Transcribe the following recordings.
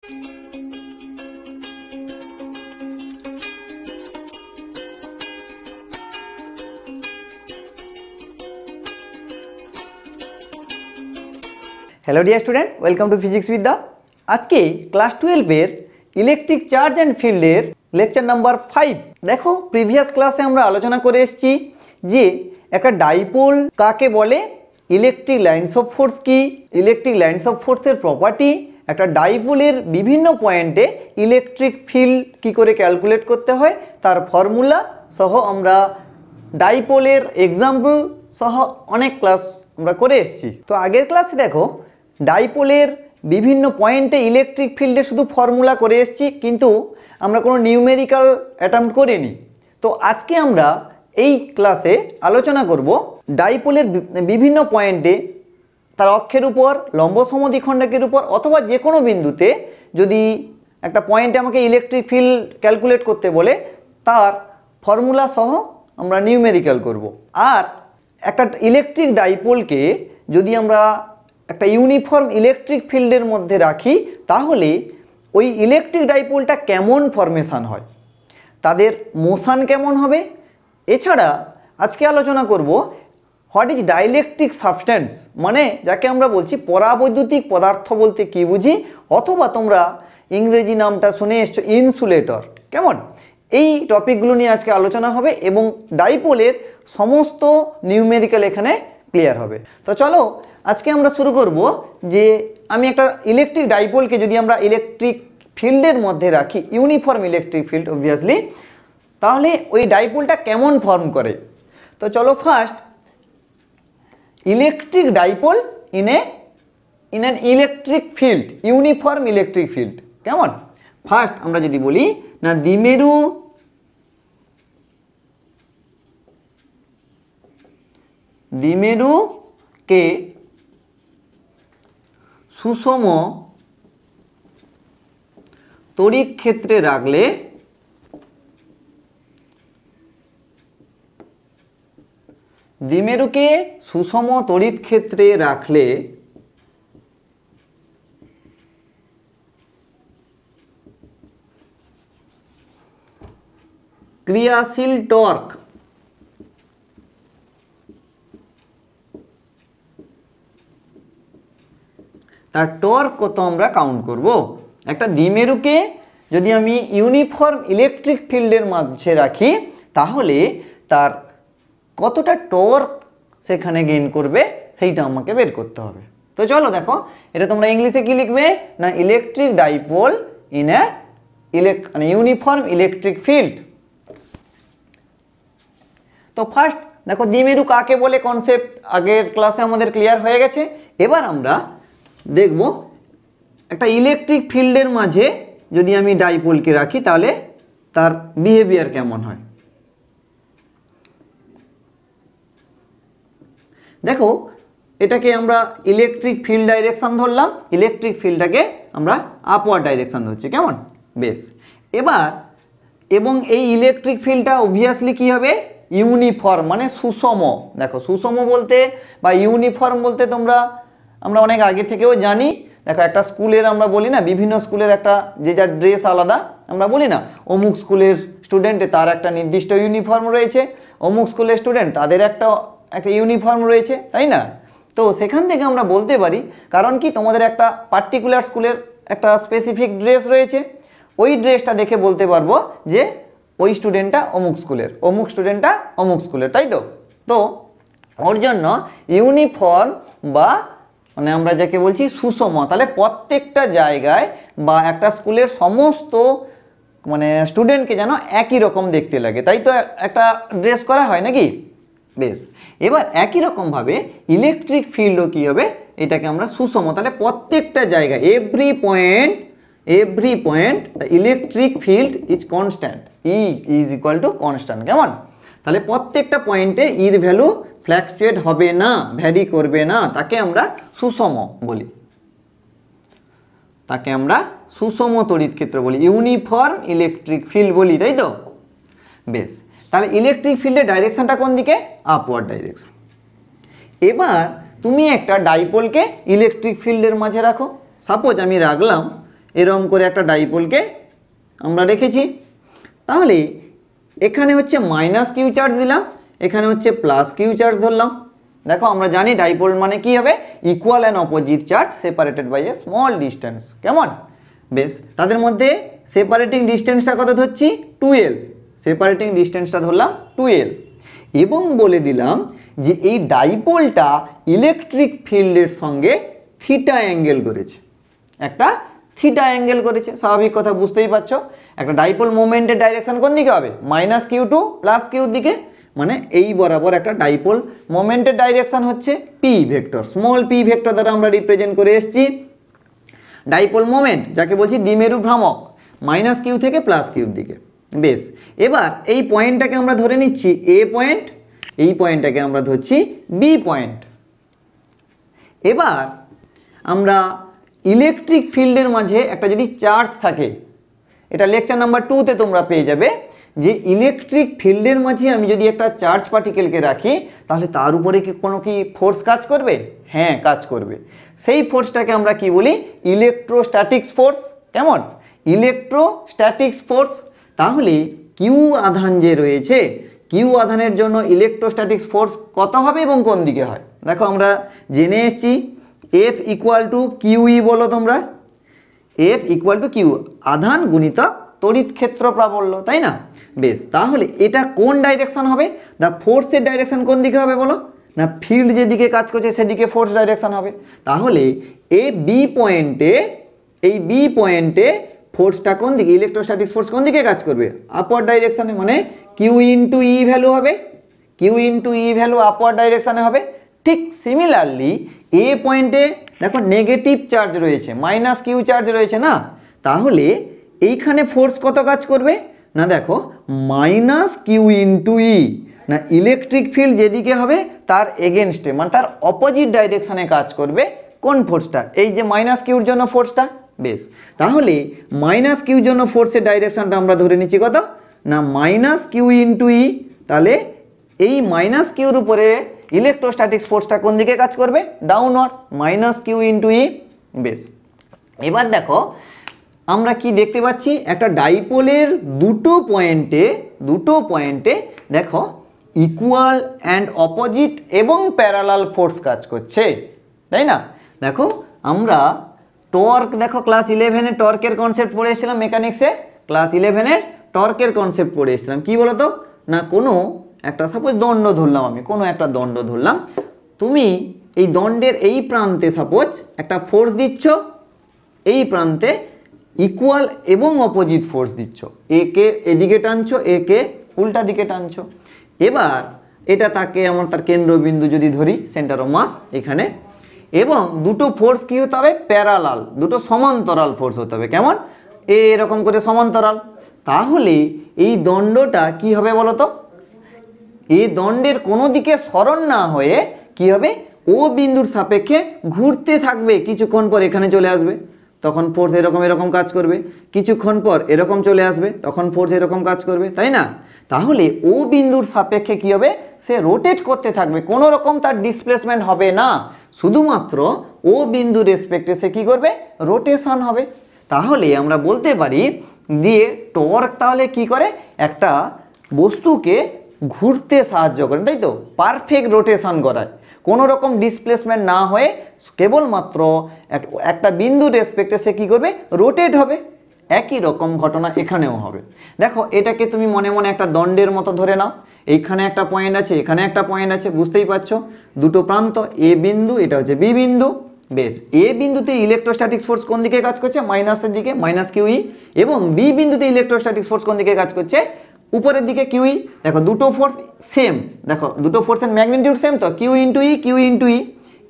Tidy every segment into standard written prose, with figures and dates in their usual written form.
Hello dear student, welcome to physics Vidya. आज के class 12 electric charge and fields lecture number 5। देखो previous क्लासे আমরা আলোচনা করে এসেছি যে একটা ডাইপোল কাকে বলে, ইলেকট্রিক লাইন্স অফ ফোর্স কি, ইলেকট্রিক লাইন্স অফ ফোর্সের প্রপার্টি, একটা ডাইপোলের বিভিন্ন পয়েন্টে ইলেকট্রিক ফিল্ড কি করে ক্যালকুলেট করতে হয় তার ফর্মুলা সহ আমরা ডাইপোলের এক্সাম্পল সহ অনেক ক্লাস আমরা করে এসেছি। তো আগের ক্লাসে দেখো ডাইপোলের বিভিন্ন পয়েন্টে ইলেকট্রিক ফিল্ডে শুধু ফর্মুলা করে এসেছি, কিন্তু আমরা কোনো নিউমেরিক্যাল অ্যাটেম্প্ট করিনি। তো আজকে আমরা এই ক্লাসে আলোচনা করব ডাইপোলের বিভিন্ন পয়েন্টে তার অক্ষের উপর, লম্ব সমদ্বিখণ্ডকের উপর অথবা যে কোনো বিন্দুতে যদি একটা পয়েন্টে আমাকে ইলেকট্রিক ফিল্ড ক্যালকুলেট করতে বলে তার ফর্মুলা সহ আমরা নিউমেরিক্যাল করব। আর একটা ইলেকট্রিক ডাইপোলকে যদি আমরা একটা ইউনিফর্ম ইলেকট্রিক ফিল্ডের মধ্যে রাখি তাহলে ওই ইলেকট্রিক ডাইপোলটা কেমন ফরমেশন হয়, তাদের মোশন কেমন হবে। এছাড়া আজকে আলোচনা করব হোয়াট ইজ ডাইইলেকট্রিক সাবস্টেন্স, মানে যাকে আমরা বলছি পরাবৈদ্যুতিক পদার্থ বলতে কি বুঝি, অথবা তোমরা ইংরেজি নামটা শুনে এসছো ইনসুলেটর। কেমন, এই টপিকগুলো নিয়ে আজকে আলোচনা হবে এবং ডাইপোলের সমস্ত নিউমেরিক্যাল এখানে ক্লিয়ার হবে। তো চলো আজকে আমরা শুরু করব যে আমি একটা ইলেকট্রিক ডাইপোলকে যদি আমরা ইলেকট্রিক ফিল্ডের মধ্যে রাখি, ইউনিফর্ম ইলেকট্রিক ফিল্ড অবভিয়াসলি, তাহলে ওই ডাইপোলটা কেমন ফর্ম করে। তো চলো first electric dipole in an electric field, uniform electric field. কেমন, ফার্স্ট আমরা যদি বলি না দ্বিমেরুকে সুষম তড়িৎ ক্ষেত্রে রাখলে দ্বিমেরুকে সুষম তড়িৎ ক্ষেত্রে রাখলে ক্রিয়াশীল টর্ক তার টর্ক কত আমরা কাউন্ট করব। একটা দ্বিমেরুকে যদি আমি ইউনিফর্ম ইলেকট্রিক ফিল্ডের মাঝে রাখি তাহলে তার কতটা টর্ক সেখানে গেইন করবে সেইটা আমাকে বের করতে হবে। তো চলো দেখো, এটা তোমরা ইংলিশে কি লিখবে না electric dipole in a uniform electric field. তো ফার্স্ট দেখো দ্বিমেরু কাকে বলে কনসেপ্ট আগের ক্লাসে আমাদের ক্লিয়ার হয়ে গেছে। এবার আমরা দেখব একটা ইলেকট্রিক ফিল্ডের মাঝে যদি আমি ডাইপোলকে রাখি তাহলে তার বিহেভিয়ার কেমন হয়। দেখো এটাকে আমরা ইলেকট্রিক ফিল্ড ডাইরেকশন ধরলাম, ইলেকট্রিক ফিল্ডটাকে আমরা আপওয়ার্ড ডাইরেকশন ধরছি। কেমন, বেশ। এবার এবং এই ইলেকট্রিক ফিল্ডটা অবভিয়াসলি কী হবে, ইউনিফর্ম মানে সুষম। দেখো সুষম বলতে বা ইউনিফর্ম বলতে আমরা অনেক আগে থেকেও জানি। দেখো একটা স্কুলের আমরা বলি না, বিভিন্ন স্কুলের একটা যে যার ড্রেস আলাদা, আমরা বলি না অমুক স্কুলের স্টুডেন্টে তার একটা নির্দিষ্ট ইউনিফর্ম রয়েছে, অমুক স্কুলের স্টুডেন্ট তাদের একটা ইউনিফর্ম রয়েছে, তাই না। তো সেখান থেকে আমরা বলতে পারি, কারণ কি তোমাদের একটা পার্টিকুলার স্কুলের একটা স্পেসিফিক ড্রেস রয়েছে, ওই ড্রেসটা দেখে বলতে পারবো যে ওই স্টুডেন্টটা অমুক স্কুলের, অমুক স্টুডেন্টটা অমুক স্কুলের, তাই তো। তো ওর জন্য ইউনিফর্ম বা মানে আমরা যাকে বলছি সুষম, তাহলে প্রত্যেকটা জায়গায় বা একটা স্কুলের সমস্ত মানে স্টুডেন্টকে যেন একই রকম দেখতে লাগে, তাই তো একটা ড্রেস করা হয় নাকি। বেশ, এবার একই রকমভাবে ইলেকট্রিক ফিল্ডও কী হবে, এটাকে আমরা সুষম, তাহলে প্রত্যেকটা জায়গায় every point the electric field is constant, E is equal to constant. কেমন, তাহলে প্রত্যেকটা পয়েন্টে ইর ভ্যালু ফ্ল্যাকচুয়েট হবে না, ভ্যারি করবে না, তাকে আমরা সুষম বলি, তাকে আমরা সুষম তড়িৎ ক্ষেত্র বলি, ইউনিফর্ম ইলেকট্রিক ফিল্ড বলি, তাই তো। বেশ, তাহলে ইলেকট্রিক ফিল্ডের ডাইরেকশনটা কোন দিকে, আপওয়ার্ড ডাইরেকশন। এবার তুমি একটা ডাইপোলকে ইলেকট্রিক ফিল্ডের মাঝে রাখো, সাপোজ আমি রাখলাম এরকম করে একটা ডাইপোলকে আমরা রেখেছি। তাহলে এখানে হচ্ছে মাইনাস কিউ চার্জ দিলাম, এখানে হচ্ছে প্লাস কিউ চার্জ ধরলাম। দেখো আমরা জানি ডাইপোল মানে কি হবে, equal and opposite charge separated by a small distance. কেমন? বেশ, তাদের মধ্যে সেপারেটিং ডিস্টেন্সটা কত ধরছি, 12। সেপারেটিং ডিস্টেন্সটা ধরলাম 12 এবং বলে দিলাম যে এই ডাইপোলটা ইলেকট্রিক ফিল্ডের সঙ্গে থিটা অ্যাঙ্গেল করেছে, একটা থিটা অ্যাঙ্গেল করেছে। স্বাভাবিক কথা, বুঝতেই পারছো একটা ডাইপোল মোমেন্টের ডাইরেকশন কোন দিকে হবে, মাইনাস কিউ টু প্লাস কিউর দিকে, মানে এই বরাবর একটা ডাইপোল মোমেন্টের ডাইরেকশন হচ্ছে P vector, small P vector দ্বারা আমরা রিপ্রেজেন্ট করে এসেছি ডাইপোল মোমেন্ট, যাকে বলছি দ্বিমেরু ভ্রামক, মাইনাস কিউ থেকে প্লাস কিউর দিকে। বেশ, এবার এই পয়েন্টটাকে আমরা ধরে নিচ্ছি এ পয়েন্ট, এই পয়েন্টটাকে আমরা ধরছি বি পয়েন্ট। এবার আমরা ইলেকট্রিক ফিল্ডের মাঝে একটা যদি চার্জ থাকে, এটা লেকচার নাম্বার 2তে তোমরা পেয়ে যাবে, যে ইলেকট্রিক ফিল্ডের মাঝে আমি যদি একটা চার্জ পার্টিকেলকে রাখি তাহলে তার উপরে কি কোনো কি ফোর্স কাজ করবে? হ্যাঁ, কাজ করবে। সেই ফোর্সটাকে আমরা কি বলি, ইলেকট্রোস্ট্যাটিক্স ফোর্স। কেমন? Electrostatics force. তাহলে কিউ আধান যে রয়েছে, কিউ আধানের জন্য ইলেকট্রোস্ট্যাটিক্স ফোর্স কত হবে এবং কোন দিকে হয়? দেখো আমরা জেনে এসেছি এফ ইকুয়াল টু কিউই, বলো তোমরা, এফ ইকুয়াল টু কিউ, আধান গুণিতক তড়িৎ ক্ষেত্র প্রাবল্য, তাই না? বেশ, তাহলে এটা কোন ডাইরেকশন হবে? দা ফোর্সের ডাইরেকশন কোন দিকে হবে বলো? না ফিল্ড যেদিকে কাজ করছে সেদিকে ফোর্স ডাইরেকশন হবে। তাহলে এই বি পয়েন্টে ফোর্সটা কোন দিকে, ইলেকট্রোস্ট্যাটিক্স ফোর্স কোন দিকে কাজ করবে? আপওয়ার্ড ডাইরেকশনে, মানে কিউ ইন্টু ই ভ্যালু হবে, Q into E value upward ডাইরেকশনে হবে। ঠিক সিমিলারলি এ পয়েন্টে দেখো নেগেটিভ চার্জ রয়েছে, মাইনাস কিউ চার্জ রয়েছে না, তাহলে এইখানে ফোর্স কত কাজ করবে? না দেখো মাইনাস কিউ ইন্টু ই, না ইলেকট্রিক ফিল্ড যেদিকে হবে তার এগেনস্টে, মানে তার অপোজিট ডাইরেকশনে কাজ করবে কোন ফোর্সটা? এই যে মাইনাস কিউর জন্য ফোর্সটা। বেশ, তাহলে মাইনাস কিউর জন্য ফোর্সের ডাইরেকশনটা আমরা ধরে নিচ্ছি কত, না মাইনাস কিউ ইন্টু ই। তাহলে এই মাইনাস কিউর উপরে ইলেকট্রোস্ট্যাটিক্স ফোর্সটা কোন দিকে কাজ করবে? ডাউনওয়ার্ড, মাইনাস কিউ ইন্টু ই। বেশ, এবার দেখো আমরা কি দেখতে পাচ্ছি, একটা ডাইপোলের দুটো পয়েন্টে দেখো ইকুয়াল অ্যান্ড অপোজিট এবং প্যারালাল ফোর্স কাজ করছে, তাই না? দেখো আমরা টর্ক, দেখো ক্লাস 11-এ টর্কের কনসেপ্ট পড়ে এসেছিলাম, মেকানিক্সে ক্লাস 11-এর টর্কের কনসেপ্ট পড়ে এসেছিলাম। কী বলো তো, না কোনো একটা সাপোজ দণ্ড ধরলাম, আমি কোনো একটা দণ্ড ধরলাম, তুমি এই দণ্ডের এই প্রান্তে সাপোজ একটা ফোর্স দিচ্ছ, এই প্রান্তে ইকুয়াল এবং অপোজিট ফোর্স দিচ্ছ, একে এদিকে টানছো, একে উল্টা দিকে টানছো। এবার এটা তার কেন্দ্রবিন্দু যদি ধরি, সেন্টার অফ মাস এখানে, এবং দুটো ফোর্স কী হতে হবে? প্যারালাল, দুটো সমান্তরাল ফোর্স হতে হবে। কেমন? এরকম করে সমান্তরাল। তাহলে এই দণ্ডটা কি হবে বলো তো, এই দণ্ডের কোনো দিকে সরণ না হয়ে কি হবে, ও বিন্দুর সাপেক্ষে ঘুরতে থাকবে, কিছুক্ষণ পর এখানে চলে আসবে, তখন ফোর্স এরকম কাজ করবে, কিছুক্ষণ পর এরকম চলে আসবে, তখন ফোর্স এরকম কাজ করবে, তাই না? তাহলে ও বিন্দুর সাপেক্ষে কি হবে, সে রোটেট করতে থাকবে, কোনো রকম তার ডিসপ্লেসমেন্ট হবে না, শুধুমাত্র ও বিন্দু রেসপেক্টে সে কী করবে, রোটেশন হবে। তাহলে আমরা বলতে পারি দিয়ে টর্ক তাহলে কি করে, একটা বস্তুকে ঘুরতে সাহায্য করে, তাই তো, পারফেক্ট রোটেশন করায়, কোনো রকম ডিসপ্লেসমেন্ট না হয়ে কেবলমাত্র একটা বিন্দু রেসপেক্টে সে কী করবে, রোটেট হবে। একই রকম ঘটনা এখানেও হবে। দেখো এটাকে তুমি মনে মনে একটা দণ্ডের মতো ধরে নাও, এইখানে একটা পয়েন্ট আছে, এখানে একটা পয়েন্ট আছে, বুঝতেই পারছো দুটো প্রান্ত, এ বিন্দু, এটা হচ্ছে বি বিন্দু। বেশ, এ বিন্দুতে ইলেকট্রোস্ট্যাটিক্স ফোর্স কোন দিকে কাজ করছে, মাইনাসের দিকে, মাইনাস কিউই, এবং বি বিন্দুতে ইলেকট্রোস্ট্যাটিক্স ফোর্স কোন দিকে কাজ করছে, উপরের দিকে কিউই। দেখো দুটো ফোর্স সেম, দেখো দুটো ফোর্সের ম্যাগনিটিউড সেম, তো কিউ ইন্টু ই।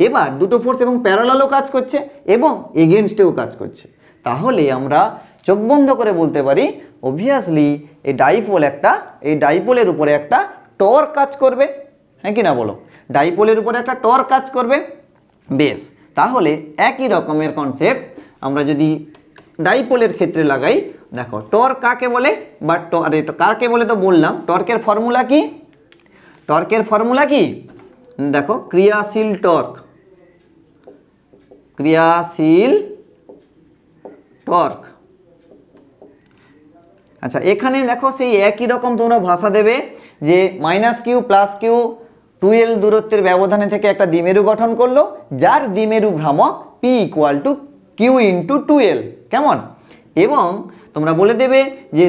এবার দুটো ফোর্স এবং প্যারালালও কাজ করছে এবং এগেনস্টেও কাজ করছে। তাহলে আমরা চোখ বন্ধ করে বলতে পারি অবভিয়াসলি এই ডাইপোলের উপরে একটা টর্ক কাজ করবে, হ্যাঁ কি না বলো, ডাইপোলের উপরে একটা টর্ক কাজ করবে। বেশ, তাহলে একই রকমের কনসেপ্ট আমরা যদি ডাইপোলের ক্ষেত্রে লাগাই, দেখো টর্ক কাকে বলে, বা কাকে বলে তো বললাম, টর্কের ফর্মুলা কি, দেখো ক্রিয়াশীল টর্ক। আচ্ছা, এখানে দেখো সেই একই রকম তোমরা ভাষা দেবে যে -q + q 2l দূরত্বের ব্যবধানে থেকে একটা দ্বিমেরু গঠন করলো, যার দ্বিমেরু ভ্রামক p = q × 2l। কেমন? এবং তোমরা বলে দেবে যে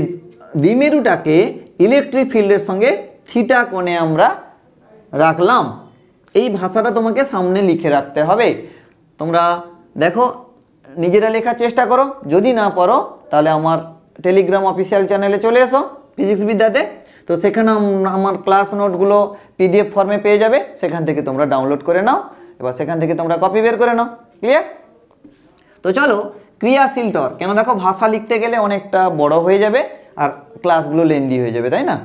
দ্বিমেরুটাকে ইলেকট্রিক ফিল্ডের সঙ্গে থিটা কোণে আমরা রাখলাম। এই ভাষাটা তোমাকে সামনে লিখে রাখতে হবে। তোমরা দেখো নিজেরা লেখার চেষ্টা করো, যদি না পারো তাহলে আমার টেলিগ্রাম অফিসিয়াল চ্যানেলে চলে এসো ফিজিক্স বিদ্যাতে। তো সেখানে আমার ক্লাস নোটগুলো PDF ফর্মে পেয়ে যাবে, সেখান থেকে তোমরা ডাউনলোড করে নাও, এবার সেখান থেকে তোমরা কপি বের করে নাও। ক্লিয়ার? তো চলো, ক্রিয়াশীল টর্ক, কেন দেখো ভাষা লিখতে গেলে অনেকটা বড় হয়ে যাবে আর ক্লাসগুলো লেন্দি হয়ে যাবে, তাই না?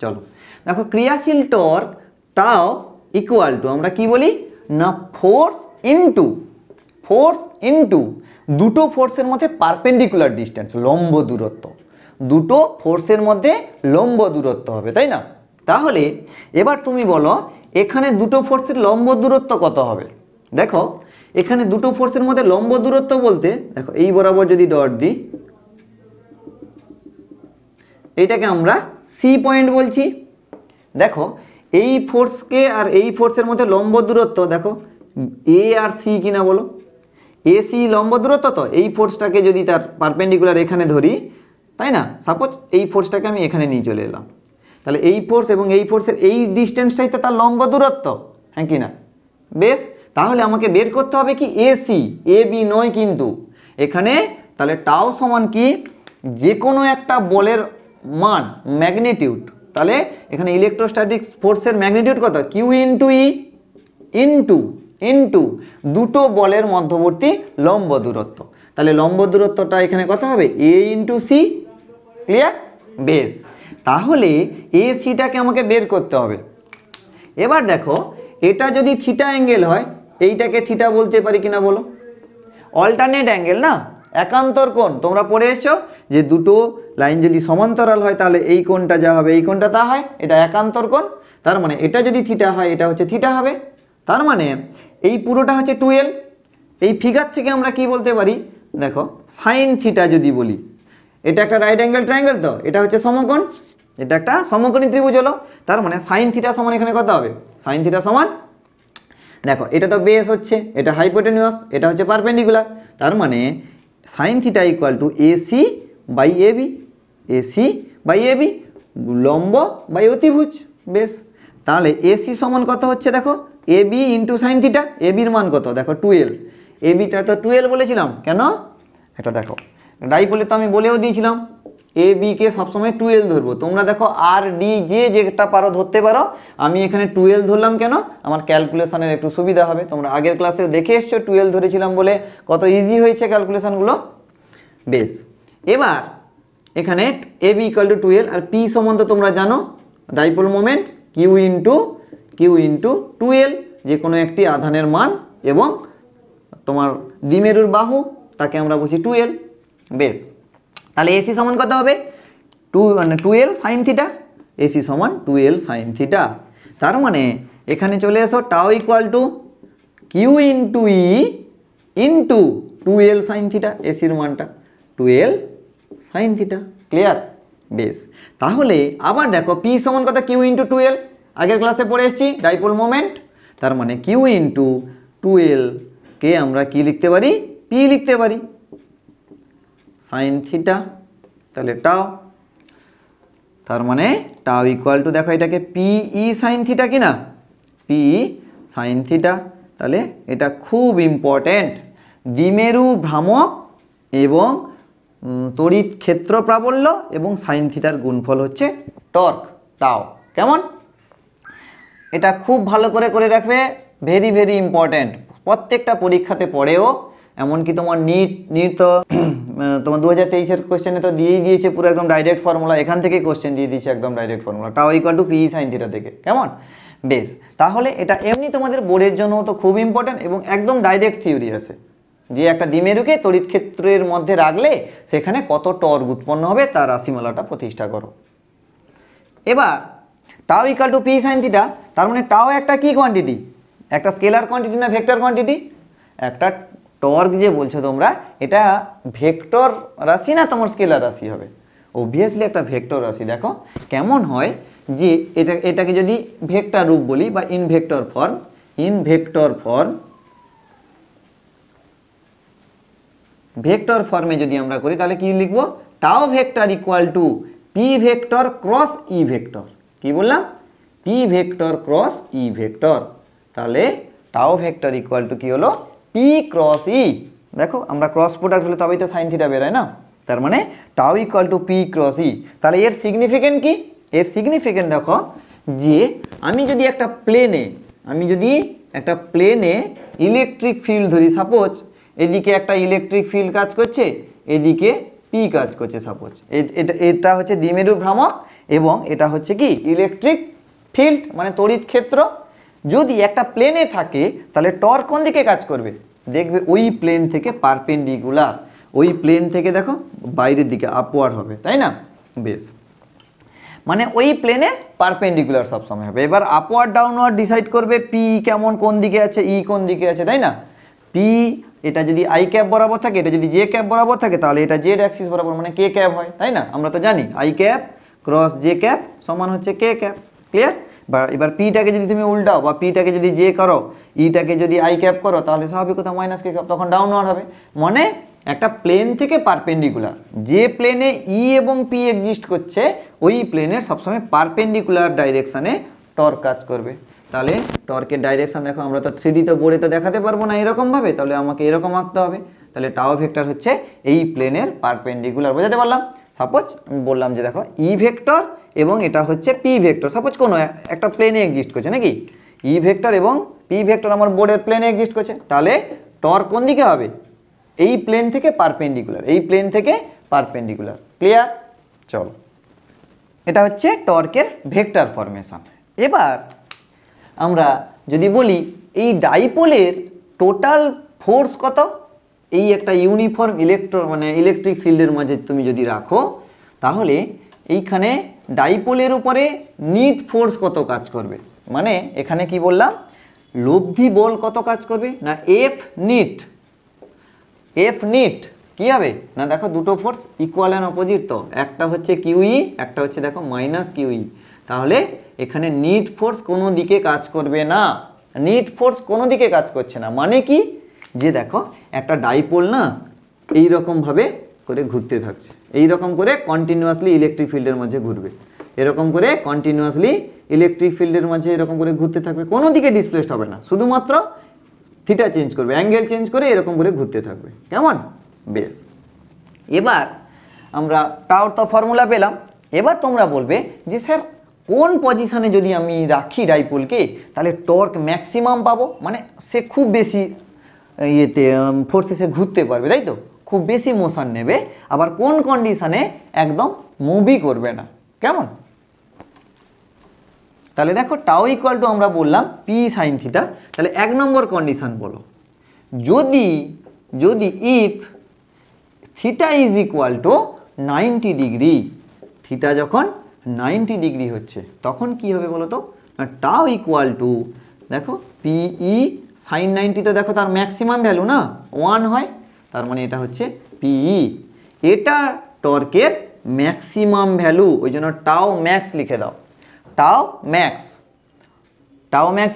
চলো দেখো, ক্রিয়াশীল টর্ক টাও = আমরা কি বলি না, ফোর্স ইনটু দুটো ফোর্সের মধ্যে পারপেন্ডিকুলার ডিস্টেন্স, লম্ব দূরত্ব। দুটো ফোর্সের মধ্যে লম্ব দূরত্ব হবে, তাই না? তাহলে এবার তুমি বলো এখানে দুটো ফোর্সের লম্ব দূরত্ব কত হবে? দেখো এখানে দুটো ফোর্সের মধ্যে লম্ব দূরত্ব বলতে, দেখো এই বরাবর যদি ডট দিই, এইটাকে আমরা সি পয়েন্ট বলছি। দেখো এই ফোর্সকে আর এই ফোর্সের মধ্যে লম্ব দূরত্ব দেখো এ আর সি কিনা বলো, AC লম্ব দূরত্ব। তো এই ফোর্সটাকে যদি তার পারপেন্ডিকুলার এখানে ধরি, তাই না, সাপোজ এই ফোর্সটাকে আমি এখানে নিয়ে চলে এলাম, তাহলে এই ফোর্স এবং এই ফোর্সের এই ডিস্টেন্সটাই তো তার লম্ব দূরত্ব, হ্যাঁ কি না? বেশ, তাহলে আমাকে বের করতে হবে কি AC, AB নয় কিন্তু এখানে। তাহলে টাও সমান কি, যে কোনো একটা বলের মান, ম্যাগনিটিউড। তাহলে এখানে ইলেকট্রোস্ট্যাটিক ফোর্সের ম্যাগনিটিউড কত? Q × E ইন্টু দুটো বলের মধ্যবর্তী লম্ব দূরত্ব। তাহলে লম্ব দূরত্বটা এখানে কত হবে? A × C। ক্লিয়ার? বেশ, তাহলে ACটাকে আমাকে বের করতে হবে। এবার দেখো এটা যদি থিটা অ্যাঙ্গেল হয়, এইটাকে থিটা বলতে পারি কিনা বলো? অল্টারনেট অ্যাঙ্গেল না, একান্তর কোণ। তোমরা পড়ে এসছো যে দুটো লাইন যদি সমান্তরাল হয় তাহলে এই কোণটা যা হবে এই কোণটা তা হয়, এটা একান্তর কোণ। তার মানে এটা যদি থিটা হয় এটা হচ্ছে থিটা হবে। তার মানে এই পুরোটা হচ্ছে 2l। এই ফিগার থেকে আমরা কি বলতে পারি, দেখো সাইন থিটা যদি বলি, এটা একটা রাইট অ্যাঙ্গেল ট্রায়াঙ্গেল, তো এটা হচ্ছে সমকোণ, এটা একটা সমকোণী ত্রিভুজ হলো। তার মানে সাইন থিটা সমান এখানে কত হবে? সাইন থিটা সমান, দেখো এটা তো বেস হচ্ছে, এটা হাইপোটেনিউস, এটা হচ্ছে পারপেন্ডিকুলার। তার মানে সাইন থিটা = AC/AB, লম্ব বাই অতিভুজ। বেশ, তাহলে AC সমান কত হচ্ছে দেখো, AB × সাইন থিটা। ABর মান কত? দেখো 2l। ABটা তো 2l বলেছিলাম, কেন? এটা দেখো ডাইপোলে তো আমি বলেও দিয়েছিলাম ABকে সবসময় 2l ধরবো। তোমরা দেখো RD যেটা পারো ধরতে পারো, আমি এখানে 2l ধরলাম কেন? আমার ক্যালকুলেশনের একটু সুবিধা হবে। তোমরা আগের ক্লাসেও দেখে এসছো 2l ধরেছিলাম বলে কত ইজি হয়েছে ক্যালকুলেশনগুলো। বেশ, এবার এখানে AB = 2l আর P সমান তো তোমরা জানো ডাইপোল মোমেন্ট Q × 2l, যে কোনো একটি আধানের মান এবং তোমার দ্বিমেরুর বাহু, তাকে আমরা বলছি 2l। বেশ, তাহলে AC সমান কত হবে? 2l sine theta. AC সমান 2l সাইন থিটা। তার মানে এখানে চলে এসো টাও = Q × E × 2l sine theta. ACর মানটা 2l সাইন থিটা। ক্লিয়ার? বেশ, তাহলে আবার দেখো P সমান কত? Q × 2l, আগের ক্লাসে পড়ে এসেছি ডাইপোল মোমেন্ট। তার মানে Q × 2l কে আমরা কি লিখতে পারি? P লিখতে পারি, সাইন থিটা। তাহলে টাও, তার মানে টাও = দেখো এটাকে PE সাইন থিটা কিনা, PE সাইন থিটা। তাহলে এটা খুব ইম্পর্টেন্ট, দ্বিমেরু ভ্রামক এবং তড়িৎ ক্ষেত্র প্রাবল্য এবং সাইন থিটার গুণফল হচ্ছে টর্ক, টাও। কেমন? এটা খুব ভালো করে রাখবে, ভেরি ভেরি ইম্পর্টেন্ট। প্রত্যেকটা পরীক্ষাতে পড়েও, এমনকি তোমার নিট তো তোমার 2023-এর কোশ্চেনে তো দিয়েই দিয়েছে পুরো একদম ডাইরেক্ট ফর্মুলা, এখান থেকে কোশ্চেন দিয়ে দিয়েছে একদম ডাইরেক্ট ফর্মুলা, টাও = PE সাইন থিটা থেকে। কেমন? বেশ, তাহলে এটা এমনি তোমাদের বোর্ডের জন্য তো খুব ইম্পর্টেন্ট এবং একদম ডাইরেক্ট থিওরি আছে যে একটা দ্বিমেরুকে তড়িৎ ক্ষেত্রের মধ্যে রাখলে সেখানে কত টর্ক উৎপন্ন হবে তার রাশিমালাটা প্রতিষ্ঠা করো। এবার টাও = PE সাইন থিটা, তার মানে টাও একটা কি কোয়ান্টিটি? একটা স্কেলার কোয়ান্টিটি না ভেক্টর কোয়ান্টিটি? একটা টর্ক যে বলছো তোমরা, এটা ভেক্টর রাশি না তোমার স্কেলার রাশি হবে? অবভিয়াসলি একটা ভেক্টর রাশি। দেখো কেমন হয় যে এটাকে যদি ভেক্টর রূপ বলি বা ইনভেক্টর ফর্মে যদি আমরা করি তাহলে কি লিখবো? টাও vector equal to P vector cross E vector. কি বললাম? P vector cross E vector. তাহলে টাও ভেক্টর ইকুয়াল টু কি হলো? পি ক্রস ই। দেখো আমরা ক্রস প্রোডাক্ট হলে তবেই তো সাইন থিটা বেরোয় না? তার মানে tau equal to P cross E. তাহলে এর সিগনিফিকেন্ট কি? এর সিগনিফিকেন্ট দেখো যে আমি যদি একটা প্লেনে ইলেকট্রিক ফিল্ড ধরি, সাপোজ এদিকে একটা ইলেকট্রিক ফিল্ড কাজ করছে, এদিকে পি কাজ করছে সাপোজ, এটা হচ্ছে দ্বিমেরু ভ্রামক এবং এটা হচ্ছে কি ইলেকট্রিক ফিল্ড মানে তড়িৎ ক্ষেত্র। যদি একটা প্লেনে থাকে তাহলে টর্ক কোন দিকে কাজ করবে? দেখবে ওই প্লেন থেকে পারপেন্ডিকুলার, ওই প্লেন থেকে দেখো বাইরের দিকে আপওয়ার্ড হবে, তাই না? বেশ, মানে ওই প্লেনে পারপেন্ডিকুলার সবসময় হবে। এবার আপওয়ার্ড ডাউনওয়ার্ড ডিসাইড করবে পি কেমন, কোন দিকে আছে, ই কোন দিকে আছে, তাই না? পি এটা যদি আই ক্যাপ বরাবর থাকে, এটা যদি জে ক্যাপ বরাবর থাকে, তাহলে এটা জেড অ্যাক্সিস বরাবর মানে কে ক্যাপ হয়, তাই না? আমরা তো জানি I cap cross J cap সমান হচ্ছে কে ক্যাপ। ক্লিয়ার? বা এবার পিটাকে যদি তুমি উল্টাও বা পিটাকে যদি জে করো, ইটাকে যদি আই ক্যাপ করো, তাহলে স্বাভাবিক কথা মাইনাস কে ক্যাপ, তখন ডাউনওয়ার্ড হবে। মানে একটা প্লেন থেকে পারপেন্ডিকুলার, যে প্লেনে ই এবং পি এক্সিস্ট করছে ওই প্লেনের সবসময় পারপেন্ডিকুলার ডাইরেকশানে টর্ক কাজ করবে। তাহলে টর্কের ডাইরেকশান দেখো, আমরা তো 3D তো বোর্ডে তো দেখাতে পারবো না এরকমভাবে, তাহলে আমাকে এরকম আঁকতে হবে। তাহলে টাও ভেক্টর হচ্ছে এই প্লেনের পারপেন্ডিকুলার, বোঝাতে পারলাম? সাপোজ আমি বললাম যে দেখো ই ভেক্টর এবং এটা হচ্ছে পি ভেক্টর, সাপোজ কোনো একটা প্লেনে এক্সিস্ট করছে নাকি, ই ভেক্টর এবং পি ভেক্টর আমার বোর্ডের প্লেনে এক্সিস্ট করছে, তাহলে টর্ক কোন দিকে হবে? এই প্লেন থেকে পারপেন্ডিকুলার, এই প্লেন থেকে পারপেন্ডিকুলার। ক্লিয়ার? চলো, এটা হচ্ছে টর্কের ভেক্টর ফরমেশন। এবার আমরা যদি বলি এই ডাইপোলের টোটাল ফোর্স কত, এই একটা ইউনিফর্ম ইলেকট্রিক ফিল্ডের মাঝে তুমি যদি রাখো, তাহলে এইখানে ডাইপোলের উপরে নিট ফোর্স কত কাজ করবে? মানে এখানে কি বললাম, লব্ধি বল কত কাজ করবে না এফ নিট কি হবে না, দেখো দুটো ফোর্স ইকুয়াল অ্যান্ড অপোজিট, তো একটা হচ্ছে কিউই, একটা হচ্ছে দেখো মাইনাস কিউই। তাহলে এখানে নিট ফোর্স কোনো দিকে কাজ করবে না, নিট ফোর্স কোনো দিকে কাজ করছে না। মানে কি, যে দেখো একটা ডাইপোল না এইরকমভাবে করে ঘুরতে থাকছে, এইরকম করে কন্টিনিউয়াসলি ইলেকট্রিক ফিল্ডের মাঝে ঘুরবে, এরকম করে কন্টিনিউয়াসলি ইলেকট্রিক ফিল্ডের মাঝে এরকম করে ঘুরতে থাকবে, কোনো দিকে ডিসপ্লেসড হবে না, শুধুমাত্র থিটা চেঞ্জ করবে, অ্যাঙ্গেল চেঞ্জ করে এরকম করে ঘুরতে থাকবে। কেমন? বেশ, এবার আমরা টাওর তো ফর্মুলা পেলাম। এবার তোমরা বলবে যে স্যার কোন পজিশানে যদি আমি রাখি ডাইপোলকে তাহলে টর্ক ম্যাক্সিমাম পাবো, মানে সে খুব বেশি ফোর্সে সে ঘুরতে পারবে, তাই তো? খুব বেশি মোশন নেবে। আবার কোন কন্ডিশানে একদম মুভই করবে না। কেমন? তাহলে দেখো টাও ইকুয়াল টু আমরা বললাম পি সাইন থিটা। তাহলে 1 নম্বর কন্ডিশান বলো, যদি if theta is equal to 90 degree, theta যখন 90 ডিগ্রি হচ্ছে তখন কি হবে বলো তো? না টাও ইকুয়াল টু দেখো পিই সাইন 90, তো দেখো তার ম্যাক্সিমাম ভ্যালু না 1 হয়, তার মানে এটা হচ্ছে পিই, এটা টর্কের ম্যাক্সিমাম ভ্যালু, ওই জন্য টাও ম্যাক্স লিখে দাও, টাও ম্যাক্স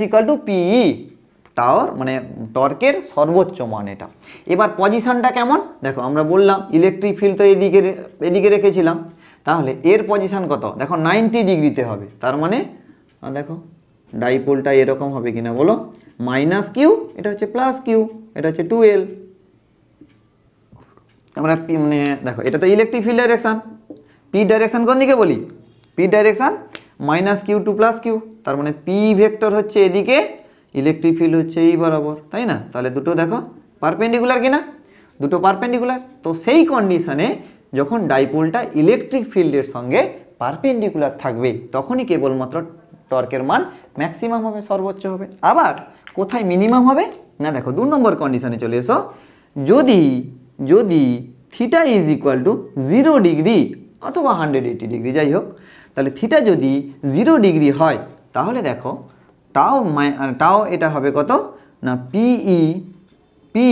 ইকুয়াল টু পিই, টাওর মানে টর্কের সর্বোচ্চ মান এটা। এবার পজিশনটা কেমন দেখো, আমরা বললাম ইলেকট্রিক ফিল্ড তো এদিকে রেখেছিলাম, তাহলে এর পজিশন কত দেখো 90 ডিগ্রিতে হবে, তার মানে দেখো ডাইপোলটা এরকম হবে কিনা বলো, মাইনাস কিউ, এটা হচ্ছে প্লাস কিউ, এটা হচ্ছে 2L। আমরা মানে দেখো এটা তো electric field direction, P direction কোন দিকে বলি, P direction minus Q to plus Q, তার মানে পি ভেক্টর হচ্ছে এদিকে, ইলেকট্রিক ফিল্ড হচ্ছে এই বরাবর, তাই না? তাহলে দুটো দেখো পারপেন্ডিকুলার কিনা, দুটো পারপেন্ডিকুলার। তো সেই কন্ডিশনে যখন ডাইপোলটা ইলেকট্রিক ফিল্ডের সঙ্গে পারপেন্ডিকুলার থাকবে তখনই কেবলমাত্র টর্কের মান ম্যাক্সিমাম হবে, সর্বোচ্চ হবে। আবার কোথায় মিনিমাম হবে না দেখো 2 নম্বর কন্ডিশনে চলে এসো, যদি theta is equal to 0 degree অথবা 180 ডিগ্রি, যাই হোক, তাহলে থিটা যদি 0 ডিগ্রি হয় তাহলে দেখো টাও এটা হবে কত না পিই পি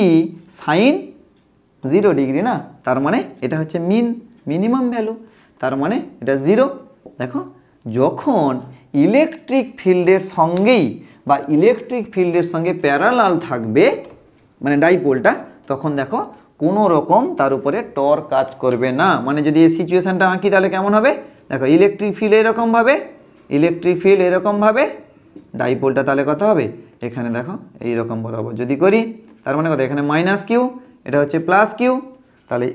সাইন 0 ডিগ্রি না, তার মানে এটা হচ্ছে মিনিমাম ভ্যালু, তার মানে এটা 0। দেখো যখন ইলেকট্রিক ফিল্ডের সঙ্গেই বা ইলেকট্রিক ফিল্ডের সঙ্গে প্যারালাল থাকবে মানে ডাইপোলটা, তখন দেখো কোনো রকম তার উপরে টর্ক কাজ করবে না। মানে যদি এই সিচুয়েশানটা আঁকি তাহলে কেমন হবে, দেখো ইলেকট্রিক ফিল্ড এরকমভাবে, ডাইপোলটা তাহলে কত হবে, এখানে দেখো এইরকম বরাবর যদি করি, তার মানে কত, এখানে মাইনাস কিউ, এটা হচ্ছে প্লাস কিউ, তাহলে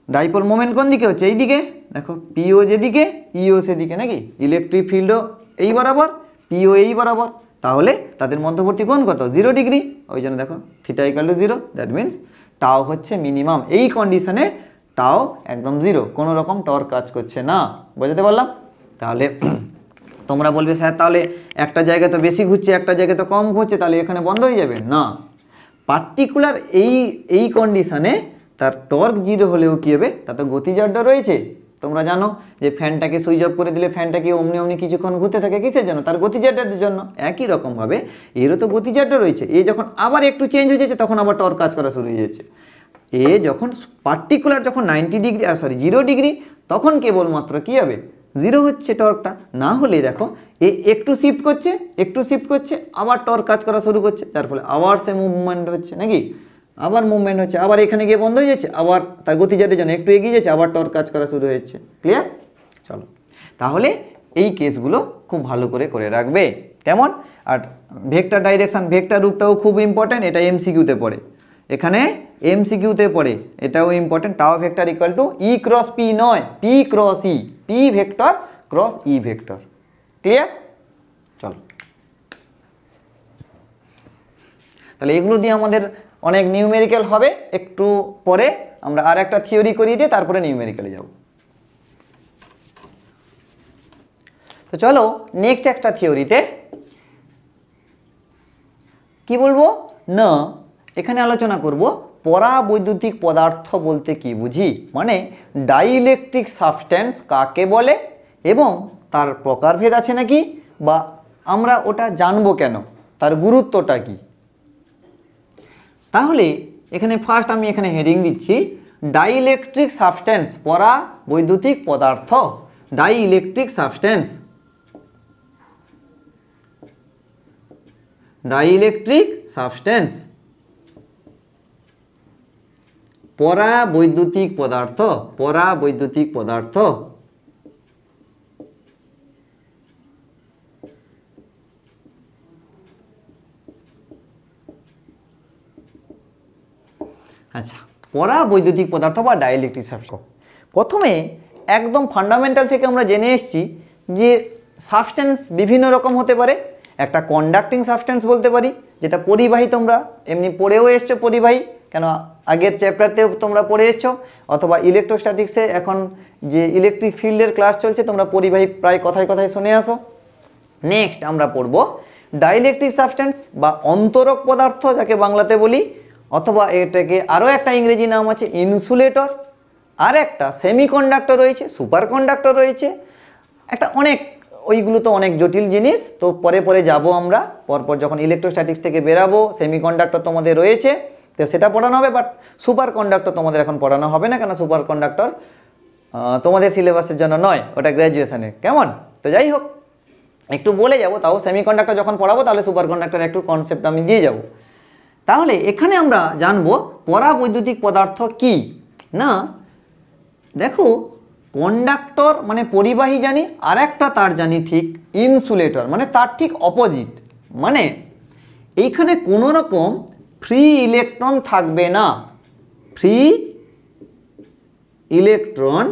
ডাইপোল মোমেন্ট কোন দিকে হচ্ছে, এই দিকে, দেখো পিও যেদিকে ইও সেদিকে নাকি, ইলেকট্রিক ফিল্ডও এই বরাবর, পিও এই বরাবর, তাহলে তাদের মধ্যবর্তী কোণ কত, 0 ডিগ্রি। ওই জন্য দেখো theta equal to 0, that means টাও হচ্ছে মিনিমাম। এই কন্ডিশনে টাও একদম 0, কোনো রকম টর্ক কাজ করছে না। বোঝাতে পারলাম? তাহলে তোমরা বলবে স্যার তাহলে একটা জায়গায় তো বেশি ঘুরছে, একটা জায়গায় তো কম ঘুরছে, তাহলে এখানে বন্ধ হয়ে যাবে না। পার্টিকুলার এই কন্ডিশনে তার টর্ক 0 হলেও কী হবে, তা তো গতিজাড্য রয়েছে। তোমরা জানো যে ফ্যানটাকে সুইচ অফ করে দিলে ফ্যানটাকে অমনি কিছুক্ষণ ঘুরতে থাকে, কিসের জন্য, তার গতিজাড্যের জন্য। একই রকমভাবে এরও তো গতিজাড্য রয়েছে। এ যখন আবার একটু চেঞ্জ হয়ে যাচ্ছে তখন আবার টর্ক কাজ করা শুরু হয়ে যাচ্ছে। এ যখন পার্টিকুলার যখন 0 ডিগ্রি তখন কেবলমাত্র কী হবে, 0 হচ্ছে টর্কটা। না হলে দেখো এ একটু শিফট করছে আবার টর্ক কাজ করা শুরু করছে, যার ফলে আবার সে মুভমেন্ট হচ্ছে নাকি, আবার মুভমেন্ট হচ্ছে, আবার এখানে গিয়ে বন্ধ হয়ে যাচ্ছে, আবার তার গতিজাড্যের জন্য একটু এগিয়ে যাচ্ছে, আবার টর্ক কাজ করা শুরু হয়েছে। ক্লিয়ার? চলো তাহলে এই কেসগুলো খুব ভালো করে রাখবে। কেমন? আর ভেক্টর ডাইরেকশন, ভেক্টর রূপটাও খুব ইম্পর্ট্যান্ট, এটা এমসিকিউতে পড়ে, এখানে এমসিকিউতে পড়ে, এটাও important. Tau vector equal to E cross P নয়, P cross E, P vector cross E vector. Clear? চলো তাহলে এগুলো দিয়ে আমাদের অনেক নিউমেরিক্যাল হবে। একটু পরে আমরা আর একটা থিওরি করিয়ে দিয়ে তারপরে নিউমেরিক্যালে যাব। তো চলো নেক্সট একটা থিওরিতে কি বলবো না, এখানে আলোচনা করব পরাবৈদ্যুতিক পদার্থ বলতে কি বুঝি, মানে ডাইইলেকট্রিক সাবস্ট্যান্স কাকে বলে এবং তার প্রকারভেদ আছে নাকি, বা আমরা ওটা জানবো কেন, তার গুরুত্বটা কি। তাহলে এখানে ফার্স্ট আমি এখানে হেডিং দিচ্ছি ডাইইলেকট্রিক সাবস্ট্যান্স, পরাবৈদ্যুতিক পদার্থ, ডাইইলেকট্রিক সাবস্ট্যান্স, ডাইইলেকট্রিক সাবস্ট্যান্স, পরাবৈদ্যুতিক পদার্থ, পরাবৈদ্যুতিক পদার্থ। আচ্ছা, পরাবৈদ্যুতিক পদার্থ বা ডাইইলেকট্রিক সাবস্ট্যান্স। প্রথমে একদম ফান্ডামেন্টাল থেকে আমরা জেনে এসেছি যে সাবস্ট্যান্স বিভিন্ন রকম হতে পারে। একটা কন্ডাক্টিং সাবস্ট্যান্স বলতে পারি, যেটা পরিবাহী, তোমরা এমনি পড়েও এসছো পরিবাহী, কেন আগের চ্যাপ্টারতেও তোমরা পড়ে এসছো, অথবা ইলেকট্রোস্ট্যাটিক্সে এখন যে ইলেকট্রিক ফিল্ডের ক্লাস চলছে তোমরা পরিবাহী প্রায় কথায় শুনে আসো। নেক্সট আমরা পড়ব ডাইইলেকট্রিক সাবস্ট্যান্স বা অন্তরক পদার্থ যাকে বাংলাতে বলি, অথবা এটাকে আরও একটা ইংরেজি নাম আছে ইনসুলেটর, আর একটা সেমিকন্ডাক্টর রয়েছে, সুপার কন্ডাক্টর রয়েছে, একটা অনেক, ওইগুলো তো অনেক জটিল জিনিস, তো পরে যাব আমরা, পরপর যখন ইলেকট্রোস্ট্যাটিক্স থেকে বেরাবো। সেমিকন্ডাক্টর তোমাদের রয়েছে, তো সেটা পড়ানো হবে, বাট সুপার কন্ডাক্টর তোমাদের এখন পড়ানো হবে না, কেন সুপার কন্ডাক্টর তোমাদের সিলেবাসের জন্য নয়, ওটা গ্র্যাজুয়েশনে। কেমন? তো যাই হোক একটু বলে যাব, তাও সেমিকন্ডাক্টর যখন পড়াবো তাহলে সুপার কন্ডাক্টর একটু কনসেপ্ট আমি দিয়ে যাব। তাহলে এখানে আমরা জানবো পরাবৈদ্যুতিক পদার্থ কি না। দেখো কন্ডাক্টর মানে পরিবাহী জানি, আর একটা তার জানি ঠিক ইনসুলেটর, মানে তার ঠিক অপোজিট। মানে এইখানে কোনো রকম ফ্রি ইলেকট্রন থাকবে না, ফ্রি ইলেকট্রন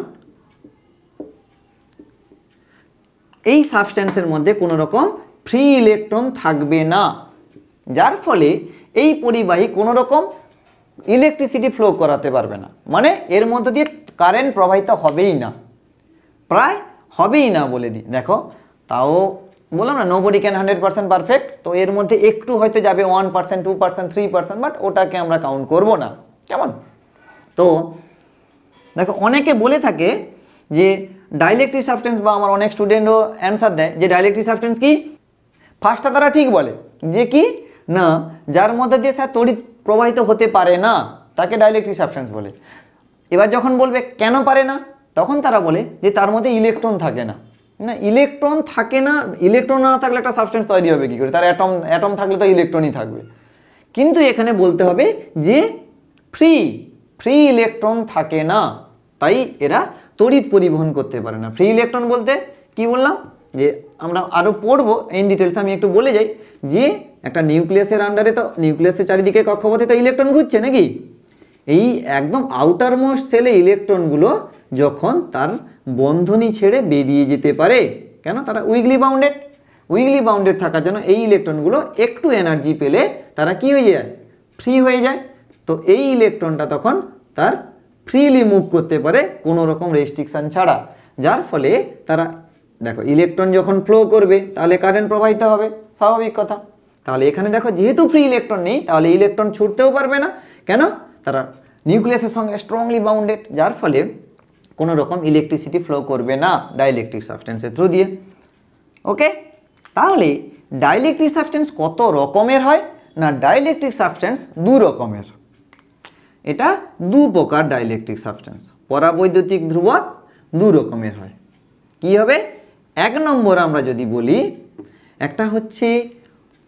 এই সাবস্ট্যান্সের মধ্যে কোনো রকম ফ্রি ইলেকট্রন থাকবে না, যার ফলে এই পরিবাহী কোনো রকম ইলেকট্রিসিটি ফ্লো করাতে পারবে না, মানে এর মধ্য দিয়ে কারেন্ট প্রবাহিত হবেই না, প্রায় হবেই না বলে দিই। দেখো তাও বললাম না নোবডি ক্যান 100% পারফেক্ট, তো এর মধ্যে একটু হয়তো যাবে 1%, 2%, 3%, বাট ওটাকে আমরা কাউন্ট করব না। কেমন? তো দেখো অনেকে বলে থাকে যে ডাইইলেকট্রিক সাবস্ট্যান্স, বা আমার অনেক স্টুডেন্টও অ্যান্সার দেয় যে ডাইইলেকট্রিক সাবস্ট্যান্স কি, ফার্স্টটা তারা ঠিক বলে যে কি না, যার মধ্যে দিয়ে স্যার তড়িৎ প্রবাহিত হতে পারে না, তাকে ডাইইলেকট্রিক সাবস্টেন্স বলে। এবার যখন বলবে কেন পারে না, তখন তারা বলে যে তার মধ্যে ইলেকট্রন থাকে না। না, ইলেকট্রন থাকে না, ইলেকট্রন না থাকলে একটা সাবস্টেন্স তৈরি হবে কী করে? তার অ্যাটম থাকলে তো ইলেকট্রনই থাকবে। কিন্তু এখানে বলতে হবে যে ফ্রি ইলেকট্রন থাকে না, তাই এরা তড়িৎ পরিবহন করতে পারে না। ফ্রি ইলেকট্রন বলতে কি বললাম, যে আমরা আরও পড়বো ইন ডিটেলস, আমি একটু বলে যাই যে একটা নিউক্লিয়াসের আন্ডারে তো নিউক্লিয়াসের চারিদিকে কক্ষপথে তো ইলেকট্রন ঘুরছে নাকি। এই একদম আউটার মোস্ট সেলে ইলেকট্রনগুলো যখন তার বন্ধনী ছেড়ে বেরিয়ে যেতে পারে, কেন? তারা উইকলি বাউন্ডেড থাকার জন্য এই ইলেকট্রনগুলো একটু এনার্জি পেলে তারা কি হয়ে যায়? ফ্রি হয়ে যায়। তো এই ইলেকট্রনটা তখন তার ফ্রিলি মুভ করতে পারে কোনো রকম রেস্ট্রিকশান ছাড়া, যার ফলে তারা দেখো ইলেকট্রন যখন ফ্লো করবে তাহলে কারেন্ট প্রবাহিত হবে, স্বাভাবিক কথা। তাহলে এখানে দেখো যেহেতু ফ্রি ইলেকট্রন নেই, তাহলে ইলেকট্রন ছুটতেও পারবে না, কেন? তারা নিউক্লিয়াসের সঙ্গে স্ট্রংলি বাউন্ডেড, যার ফলে কোনো রকম ইলেকট্রিসিটি ফ্লো করবে না ডাইইলেকট্রিক সাবস্টেন্সের থ্রু দিয়ে। ওকে, তাহলে ডাইইলেকট্রিক সাবস্টেন্স কত রকমের হয় না? ডাইইলেকট্রিক সাবস্টেন্স দু রকমের। এটা দু প্রকার ডাইইলেকট্রিক সাবস্টেন্স। পরাবৈদ্যুতিক ধ্রুবক দু রকমের হয়। কি হবে? এক নম্বর আমরা যদি বলি, একটা হচ্ছে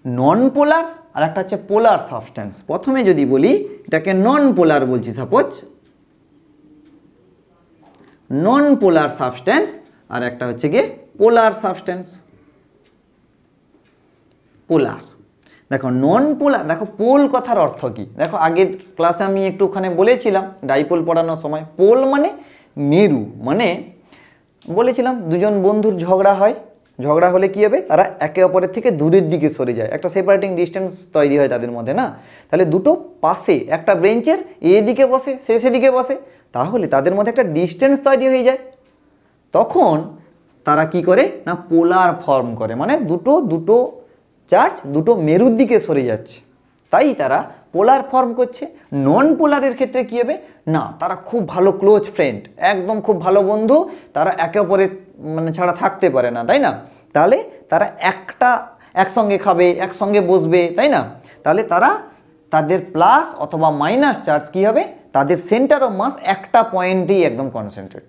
নন পোলার আর একটা হচ্ছে পোলার সাবস্টেন্স। প্রথমে যদি বলি এটাকে নন পোলার বলছি, সাপোজ নন পোলার সাবস্টেন্স, আর একটা হচ্ছে গিয়ে পোলার সাবস্টেন্স। পোলার, দেখো নন পোলার, দেখো পোল কথার অর্থ কি? দেখো আগের ক্লাসে আমি একটুখানি বলেছিলাম ডাইপোল পড়ানোর সময়, পোল মানে মেরু, মানে বলেছিলাম দুজন বন্ধুর ঝগড়া হয়, ঝগড়া হলে কি হবে? তারা একে অপরের থেকে দূরের দিকে সরে যায়, একটা সেপারেটিং ডিস্টেন্স তৈরি হয় তাদের মধ্যে, না? তাহলে দুটো পাশে একটা ব্রেঞ্চের এদিকে বসে সে সেদিকে বসে, তাহলে তাদের মধ্যে একটা ডিস্টেন্স তৈরি হয়ে যায়। তখন তারা কি করে না পোলার ফর্ম করে, মানে দুটো চার্জ দুটো মেরুর দিকে সরে যাচ্ছে, তাই তারা পোলার ফর্ম করছে। নন পোলারের ক্ষেত্রে কী হবে না, তারা খুব ভালো ক্লোজ ফ্রেন্ড, একদম খুব ভালো বন্ধু, তারা একে অপরের মানে ছাড়া থাকতে পারে না, তাই না? তাহলে তারা একসঙ্গে খাবে, একসঙ্গে বসবে, তাই না? তাহলে তারা তাদের প্লাস অথবা মাইনাস চার্জ কী হবে, তাদের সেন্টার অফ মাস একটা পয়েন্টেই একদম কনসেন্ট্রেট।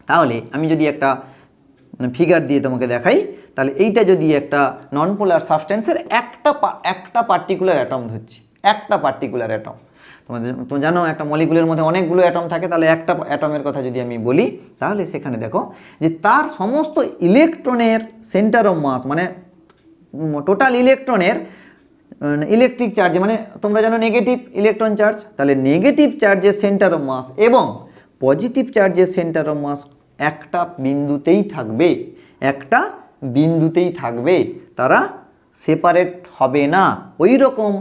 তাহলে আমি যদি একটা ফিগার দিয়ে তোমাকে দেখাই, তাহলে এইটা যদি একটা নন পোলার সাবস্টেন্সের একটা পার্টিকুলার অ্যাটম ধরছি, একটা পার্টিকুলার অ্যাটম। তোমরা জানো একটা মলিকুলের মধ্যে অনেকগুলো অ্যাটম থাকে, তাহলে একটা অ্যাটমের কথা যদি আমি বলি, তাহলে সেখানে দেখো যে তার সমস্ত ইলেকট্রনের সেন্টার অফ মাস, মানে টোটাল ইলেকট্রনের ইলেকট্রিক চার্জ, মানে তোমরা জানো নেগেটিভ ইলেকট্রন চার্জ, তাহলে নেগেটিভ চার্জের সেন্টার অফ মাস এবং পজিটিভ চার্জের সেন্টার অফ মাস একটা বিন্দুতেই থাকবে, তারা সেপারেট হবে না। ওই রকম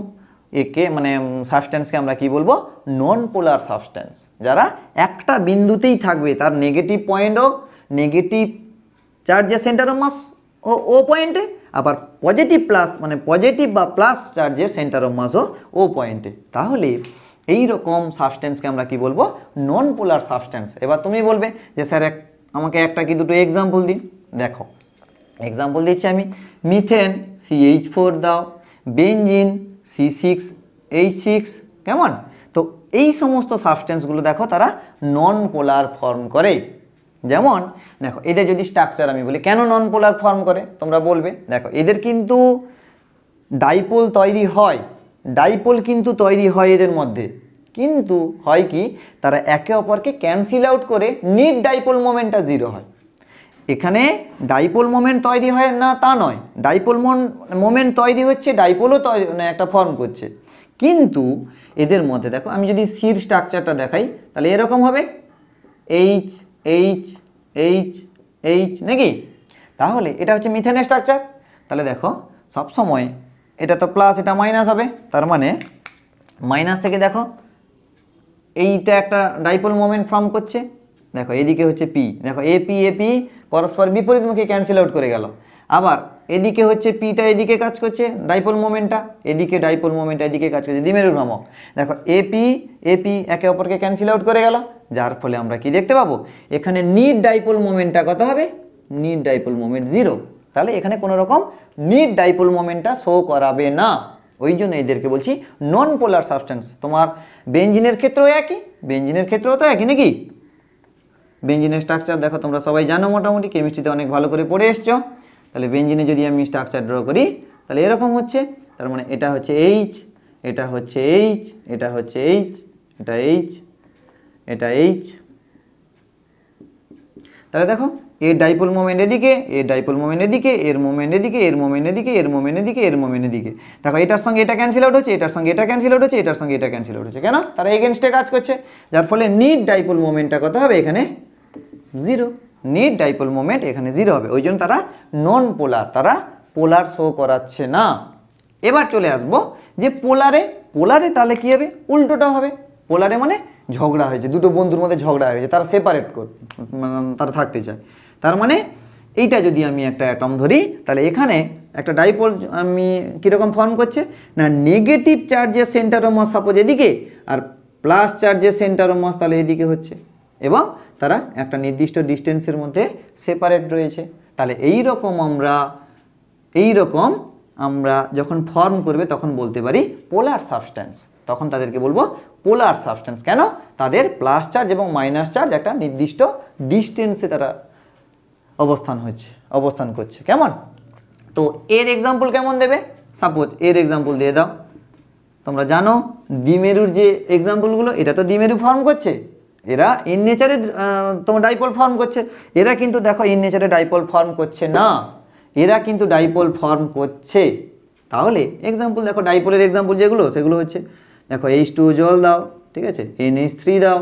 একে মানে সাবস্টেন্সকে আমরা কি বলবো? নন পোলার সাবস্টেন্স। যারা একটা বিন্দুতেই থাকবে, তার নেগেটিভ পয়েন্টও নেগেটিভ চার্জের সেন্টার অফ মাস ও পয়েন্টে, আবার পজিটিভ প্লাস মানে পজিটিভ বা প্লাস চার্জের সেন্টার অফ মাসও ও পয়েন্টে। তাহলে এই রকম সাবস্টেন্সকে আমরা কি বলবো? নন পোলার সাবস্টেন্স। এবার তুমি বলবে যে স্যার আমাকে একটা কি দুটো এক্সাম্পল দিন। দেখো এক্সাম্পল দিচ্ছি আমি, মিথেন CH4 দাও, বেঞ্জিন C6H6, কেমন? তো এই সমস্ত সাবস্টেন্সগুলো দেখো তারা নন পোলার ফর্ম করে। যেমন দেখো এদের যদি স্ট্রাকচার আমি বলি, কেন নন পোলার ফর্ম করে তোমরা বলবে, দেখো এদের কিন্তু ডাইপোল তৈরি হয়, এদের মধ্যে, কিন্তু হয় কি তারা একে অপরকে ক্যান্সেল আউট করে নিট ডাইপোল মোমেন্টটা জিরো হয়। এখানে ডাইপোল মোমেন্ট তৈরি হয় না তা নয়, ডাইপোল মোমেন্ট তৈরি হচ্ছে, ডাইপোলও তৈরি একটা ফর্ম করছে, কিন্তু এদের মধ্যে দেখো আমি যদি সির স্ট্রাকচারটা দেখাই, তাহলে এরকম হবে এইচ এইচ এইচ এইচ নাকি? তাহলে এটা হচ্ছে মিথেনের স্ট্রাকচার। তাহলে দেখো সবসময় এটা তো প্লাস, এটা মাইনাস হবে, তার মানে মাইনাস থেকে দেখো এইটা একটা ডাইপোল মোমেন্ট ফর্ম করছে। দেখো এদিকে হচ্ছে পি, দেখো এপি পরস্পর বিপরীতমুখী ক্যান্সেল আউট করে গেল। আবার এদিকে হচ্ছে পিটা এদিকে কাজ করছে, ডাইপোল মোমেন্টটা এদিকে, ডাইপোল মোমেন্টটা এদিকে কাজ করছে, দ্বিমেরুর ভ্রামক। দেখো এপি একে অপরকে ক্যান্সেল আউট করে গেল, যার ফলে আমরা কি দেখতে পাবো? এখানে নিট ডাইপোল মোমেন্টটা কত হবে? Net dipole moment zero. তাহলে এখানে কোনো রকম নিট ডাইপোল মোমেন্টটা শো করাবে না। ওই জন্য এদেরকে বলছি নন পোলার সাবস্টেন্স। তোমার বেঞ্জিনের ক্ষেত্রেও একই, বেঞ্জিনের ক্ষেত্রেও তো একই নাকি? বেঞ্জিনের স্ট্রাকচার দেখো তোমরা সবাই জানো, মোটামুটি কেমিস্ট্রিতে অনেক ভালো করে পড়ে এসছো। তাহলে বেঞ্জিনে যদি আমি স্ট্রাকচার ড্র করি তাহলে এরকম হচ্ছে, তার মানে এটা হচ্ছে এইচ, এটা হচ্ছে এইচ, এটা হচ্ছে এইচ, এটা এইচ, এটা এইচ। তাহলে দেখো এর ডাইপোল মোমেন্ট এদিকে, এর ডাইপোল মোমেন্ট এদিকে, এর মোমেন্ট এদিকে, এর মোমেন্ট এদিকে, এর মোমেন্ট এদিকে, এর মোমেন্ট এদিকে। দেখো এটার সঙ্গে এটা ক্যান্সেল আউট হচ্ছে, এটার সঙ্গে এটা ক্যান্সেল আউট হচ্ছে, এটার সঙ্গে এটা ক্যান্সেল আউট হচ্ছে। কেন? তারা এগেনস্টে কাজ করছে, যার ফলে নিট ডাইপোল মোমেন্টটা কত হবে এখানে? 0। নিট ডাইপোল মোমেন্ট এখানে 0 হবে। ওই জন্য তারা নন পোলার, তারা পোলার শো করাচ্ছে না। এবার চলে আসবো যে পোলারে, পোলারে তাহলে কী হবে? উল্টোটা হবে। পোলারে মানে ঝগড়া হয়েছে, দুটো বন্ধুর মধ্যে ঝগড়া হয়েছে, তারা সেপারেট তারা থাকতে চায়। তার মানে এইটা যদি আমি একটা অ্যাটম ধরি তাহলে এখানে একটা ডাইপোল আমি কীরকম ফর্ম করছে না, নেগেটিভ চার্জের সেন্টার অফ মাস সাপোজ এদিকে, আর প্লাস চার্জের সেন্টার অফ মাস তাহলে এদিকে হচ্ছে, এবং তারা একটা নির্দিষ্ট ডিস্টেন্সের মধ্যে সেপারেট রয়েছে। তাহলে এই রকম আমরা যখন ফর্ম করবে তখন বলতে পারি পোলার সাবস্ট্যান্স। তখন তাদেরকে বলবো পোলার সাবস্ট্যান্স। কেন? তাদের প্লাস চার্জ এবং মাইনাস চার্জ একটা নির্দিষ্ট ডিস্টেন্সে তারা অবস্থান করছে। কেমন? তো এর এক্সাম্পল কেমন দেবে? সাপোজ এর এক্সাম্পল দিয়ে দাও। তোমরা জানো দ্বিমেরুর যে এক্সাম্পলগুলো, এটা তো দ্বিমেরু ফর্ম করছে, এরা ইন নেচারে তোমার ডাইপোল ফর্ম করছে। এরা কিন্তু দেখো ইন নেচারে ডাইপোল ফর্ম করছে না, এরা কিন্তু ডাইপোল ফর্ম করছে। তাহলে এক্সাম্পল দেখো, ডাইপোলের এক্সাম্পল যেগুলো সেগুলো হচ্ছে দেখো H2O জল দাও, ঠিক আছে, NH3 দাও,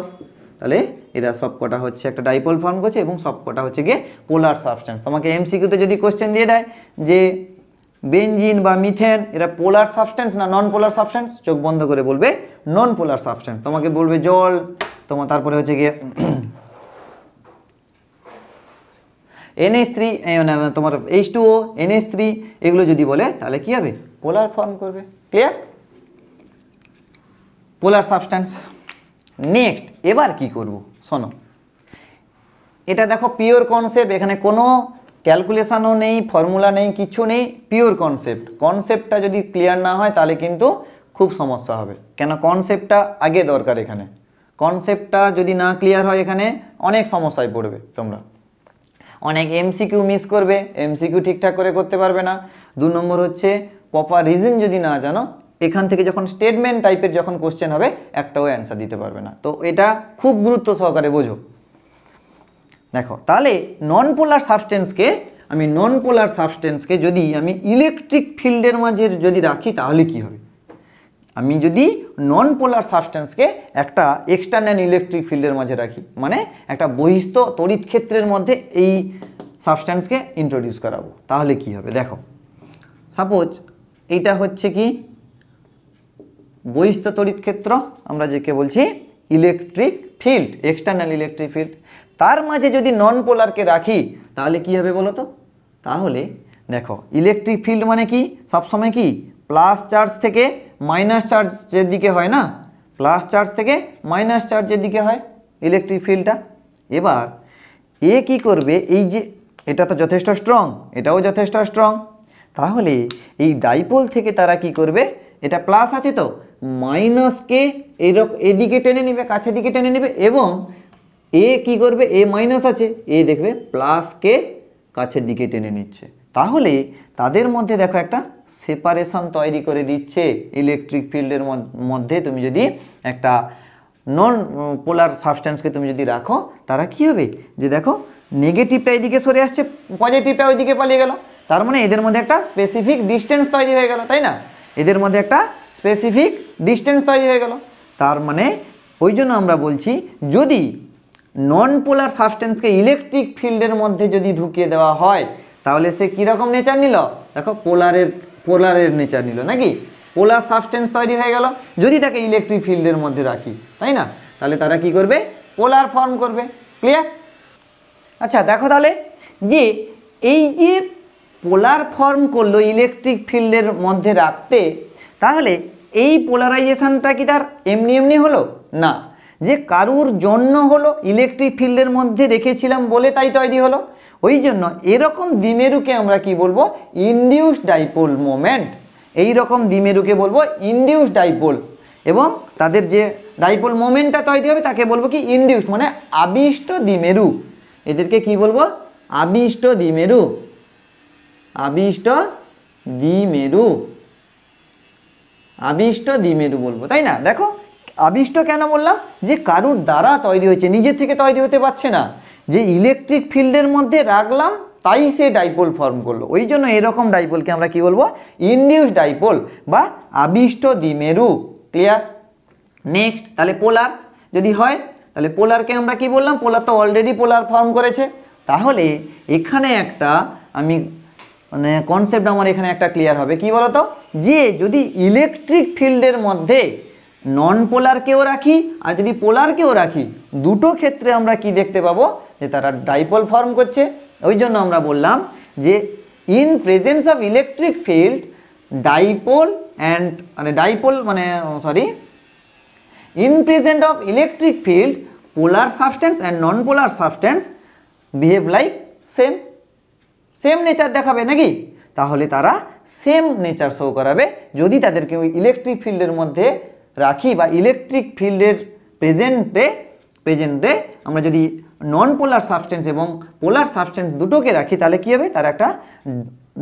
তাহলে এরা সব কটা হচ্ছে একটা ডাইপোল ফর্ম করছে এবং সব কটা হচ্ছে গিয়ে পোলার সাবস্ট্যান্স। তোমাকে এমসিকিউতে যদি কোশ্চেন দিয়ে দেয় যে বেনজিন বা মিথেন এরা পোলার সাবস্ট্যান্স না নন পোলার সাবস্ট্যান্স, চোখ বন্ধ করে বলবে নন পোলার সাবস্ট্যান্স। তোমাকে বলবে জল, তারপরে হচ্ছে গিয়ে NH3 তোমার H2O, NH3 এগুলো যদি বলে তাহলে কি হবে? পোলার ফর্ম করবে। ক্লিয়ার? পোলার সাবস্ট্যান্স। নেক্সট এবার কি করব শোনো, এটা দেখো পিওর কনসেপ্ট, এখানে কোনো ক্যালকুলেশনও নেই, ফর্মুলা নেই, কিছু নেই, পিওর কনসেপ্ট। কনসেপ্টটা যদি ক্লিয়ার না হয় তাহলে কিন্তু খুব সমস্যা হবে। কেন? কনসেপ্টটা আগে দরকার। এখানে কনসেপ্টটা যদি না ক্লিয়ার হয় এখানে অনেক সমস্যায় পড়বে তোমরা, অনেক এমসিকিউ মিস করবে, এমসিকিউ ঠিকঠাক করে করতে পারবে না। 2 নম্বর হচ্ছে প্রপার রিজন যদি না জানো, এখান থেকে যখন স্টেটমেন্ট টাইপের যখন কোশ্চেন হবে একটাও অ্যান্সার দিতে পারবে না। তো এটা খুব গুরুত্ব সহকারে বোঝো। দেখো তাহলে নন পোলার সাবস্টেন্সকে যদি আমি ইলেকট্রিক ফিল্ডের মাঝে যদি রাখি তাহলে কি হবে? আমি যদি নন পোলার সাবস্টেন্সকে একটা এক্সটার্নাল ইলেকট্রিক ফিল্ডের মাঝে রাখি, মানে একটা বহিস্থ তড়িৎ ক্ষেত্রের মধ্যে এই সাবস্টেন্সকে ইন্ট্রোডিউস করাবো, তাহলে কি হবে? দেখো সাপোজ এইটা হচ্ছে কি বহিস্থ তড়িৎ ক্ষেত্র, আমরা যেকে বলছি electric field, external electric field. তার মাঝে যদি নন পোলারকে রাখি তাহলে কি হবে বলো তো? তাহলে দেখো ইলেকট্রিক ফিল্ড মানে কি? সবসময় কি প্লাস চার্জ থেকে মাইনাস চার্জের দিকে হয় না, প্লাস চার্জ থেকে মাইনাস চার্জের দিকে হয় ইলেকট্রিক ফিল্ডটা। এবার এ কি করবে? এই যে এটা তো যথেষ্ট স্ট্রং, এটাও যথেষ্ট স্ট্রং, তাহলে এই ডাইপোল থেকে তারা কি করবে? এটা প্লাস আছে তো মাইনাসকে এইরকম এদিকে টেনে নেবে, কাছের দিকে টেনে নেবে, এবং এ কি করবে? এ মাইনাস আছে, এ দেখবে প্লাসকে কাছের দিকে টেনে নিচ্ছে। তাহলে তাদের মধ্যে দেখো একটা সেপারেশন তৈরি করে দিচ্ছে ইলেকট্রিক ফিল্ডের মধ্যে। তুমি যদি একটা নন পোলার সাবস্ট্যান্সকে তুমি যদি রাখো, তারা কি হবে? যে দেখো নেগেটিভটা এদিকে সরে আসছে, পজিটিভটা ওইদিকে পালিয়ে গেল, তার মানে এদের মধ্যে একটা স্পেসিফিক ডিস্টেন্স তৈরি হয়ে গেল, তাই না? এদের মধ্যে একটা স্পেসিফিক ডিস্টেন্স তৈরি হয়ে গেল। তার মানে ওই জন্য আমরা বলছি যদি নন পোলার সাবস্টেন্সকে ইলেকট্রিক ফিল্ডের মধ্যে যদি ঢুকিয়ে দেওয়া হয় তাহলে সে কীরকম নেচার নিল? দেখো পোলারের নেচার নিল নাকি? পোলার সাবস্টেন্স তৈরি হয়ে গেল যদি তাকে ইলেকট্রিক ফিল্ডের মধ্যে রাখি, তাই না? তাহলে তারা কি করবে? পোলার ফর্ম করবে। ক্লিয়ার? আচ্ছা দেখো তাহলে যে এই যে পোলার ফর্ম করলো ইলেকট্রিক ফিল্ডের মধ্যে রাখতে, তাহলে এই পোলারাইজেশনটা কি তার এমনি এমনি হলো না, যে কারুর জন্য হলো, ইলেকট্রিক ফিল্ডের মধ্যে রেখেছিলাম বলে তাই তৈরি হলো। ওই জন্য এরকম দ্বিমেরুকে আমরা কি বলবো? Induced dipole moment. এই রকম দ্বিমেরুকে বলবো ইনডিউসড ডাইপোল, এবং তাদের যে ডাইপোল মোমেন্টটা তৈরি হবে তাকে বলবো কি ইনডিউসড, মানে আবিষ্ট দ্বিমেরু। এদেরকে কি বলবো? আবিষ্ট দ্বিমেরু, আবিষ্ট দ্বিমেরু, আবিষ্ট দ্বিমেরু বলবো, তাই না? দেখো আবিষ্ট কেন বললাম? যে কারুর দ্বারা তৈরি হয়েছে, নিজের থেকে তৈরি হতে পারছে না, যে ইলেকট্রিক ফিল্ডের মধ্যে রাখলাম তাই সে ডাইপোল ফর্ম করলো। ওই জন্য এরকম ডাইপোলকে আমরা কি বলবো? ইনডিউসড ডাইপোল বা আবিষ্ট দ্বিমেরু। ক্লিয়ার? নেক্সট, তাহলে পোলার যদি হয়, তাহলে পোলারকে আমরা কি বললাম? পোলার তো অলরেডি পোলার ফর্ম করেছে। তাহলে এখানে একটা আমি মানে কনসেপ্ট আমার এখানে একটা ক্লিয়ার হবে, কি বলতো? যে যদি ইলেকট্রিক ফিল্ডের মধ্যে নন পোলারকেও রাখি আর যদি পোলারকেও রাখি, দুটো ক্ষেত্রে আমরা কি দেখতে পাবো? যে তারা ডাইপোল ফর্ম করছে। ওই জন্য আমরা বললাম যে in presence of electric field dipole and মানে ডাইপোল মানে sorry in presence of electric field polar substance and non polar substance behave like same nature দেখাবে নাকি? তাহলে তারা সেম নেচার শো করাবে যদি তাদেরকে ওই ইলেকট্রিক ফিল্ডের মধ্যে রাখি বা ইলেকট্রিক ফিল্ডের প্রেজেন্টে আমরা যদি নন পোলার সাবস্টেন্স এবং পোলার সাবস্টেন্স দুটোকে রাখি, তাহলে কী হবে? তারা একটা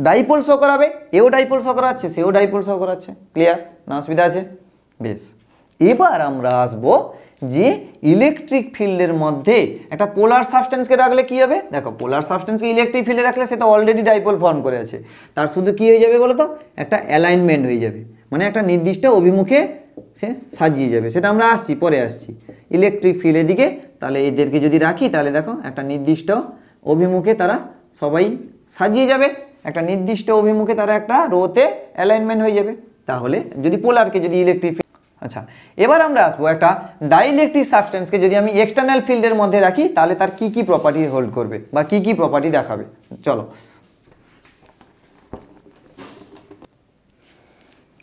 ডাইপোল শো করাবে। এও ডাইপোল শো করাচ্ছে, সেও ডাইপোল শো করাচ্ছে। ক্লিয়ার না? অসুবিধা আছে? বেশ, এবার আমরা আসবো যে ইলেকট্রিক ফিল্ডের মধ্যে একটা পোলার সাবস্টেন্সকে রাখলে কি হবে? দেখো পোলার সাবস্টেন্সকে ইলেকট্রিক ফিল্ডে রাখলে সে তো অলরেডি ডাইপোল ফর্ম করে আছে, তার শুধু কি হয়ে যাবে বলো তো? একটা অ্যালাইনমেন্ট হয়ে যাবে, মানে একটা নির্দিষ্ট অভিমুখে সে সাজিয়ে যাবে। সেটা আমরা আসছি, পরে আসছি। ইলেকট্রিক ফিল্ডের দিকে তাহলে এদেরকে যদি রাখি, তাহলে দেখো একটা নির্দিষ্ট অভিমুখে তারা সবাই সাজিয়ে যাবে, একটা নির্দিষ্ট অভিমুখে তারা একটা রোতে অ্যালাইনমেন্ট হয়ে যাবে। তাহলে যদি পোলারকে যদি ইলেকট্রিক, আচ্ছা এবার আমরা আসবো একটা ডাইইলেকট্রিক সাবস্টেন্সকে যদি আমি এক্সটার্নাল ফিল্ডের মধ্যে রাখি, তাহলে তার কি কি প্রপার্টি হোল্ড করবে বা কি কি প্রপার্টি দেখাবে। চলো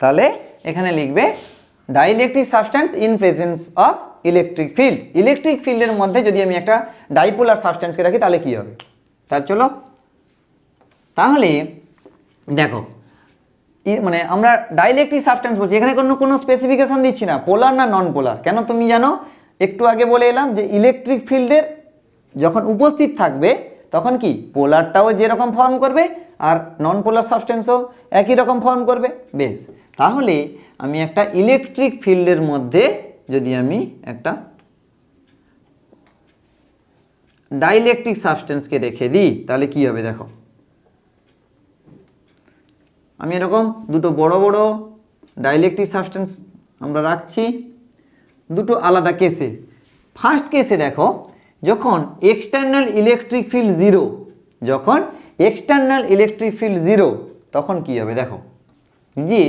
তাহলে এখানে লিখবে dielectric substance in presence of electric field. Electric ফিল্ডের মধ্যে যদি আমি একটা ডাইপোলার সাবস্টেন্সকে রাখি তাহলে কি হবে? তাহলে চলো, তাহলে দেখো মানে আমরা ডাইইলেকট্রিক সাবস্টেন্স বলছি, এখানে কোনো স্পেসিফিকেশন দিচ্ছি না পোলার না নন পোলার। কেন তুমি জানো? একটু আগে বলে এলাম যে ইলেকট্রিক ফিল্ডের যখন উপস্থিত থাকবে তখন কি পোলারটাও যেরকম ফর্ম করবে আর নন পোলার সাবস্টেন্সও একই রকম ফর্ম করবে। বেশ, তাহলে আমি একটা ইলেকট্রিক ফিল্ডের মধ্যে যদি আমি একটা ডাইইলেকট্রিক সাবস্টেন্সকে রেখে দিই তাহলে কি হবে? দেখো আমি এরকম দুটো বড় বড় ডাইইলেকট্রিক সাবস্টেন্স আমরা রাখছি দুটো আলাদা কেসে। ফার্স্ট কেসে দেখো যখন এক্সটার্নাল ইলেকট্রিক ফিল্ড জিরো, যখন এক্সটার্নাল ইলেকট্রিক ফিল্ড জিরো তখন কি হবে? দেখো যে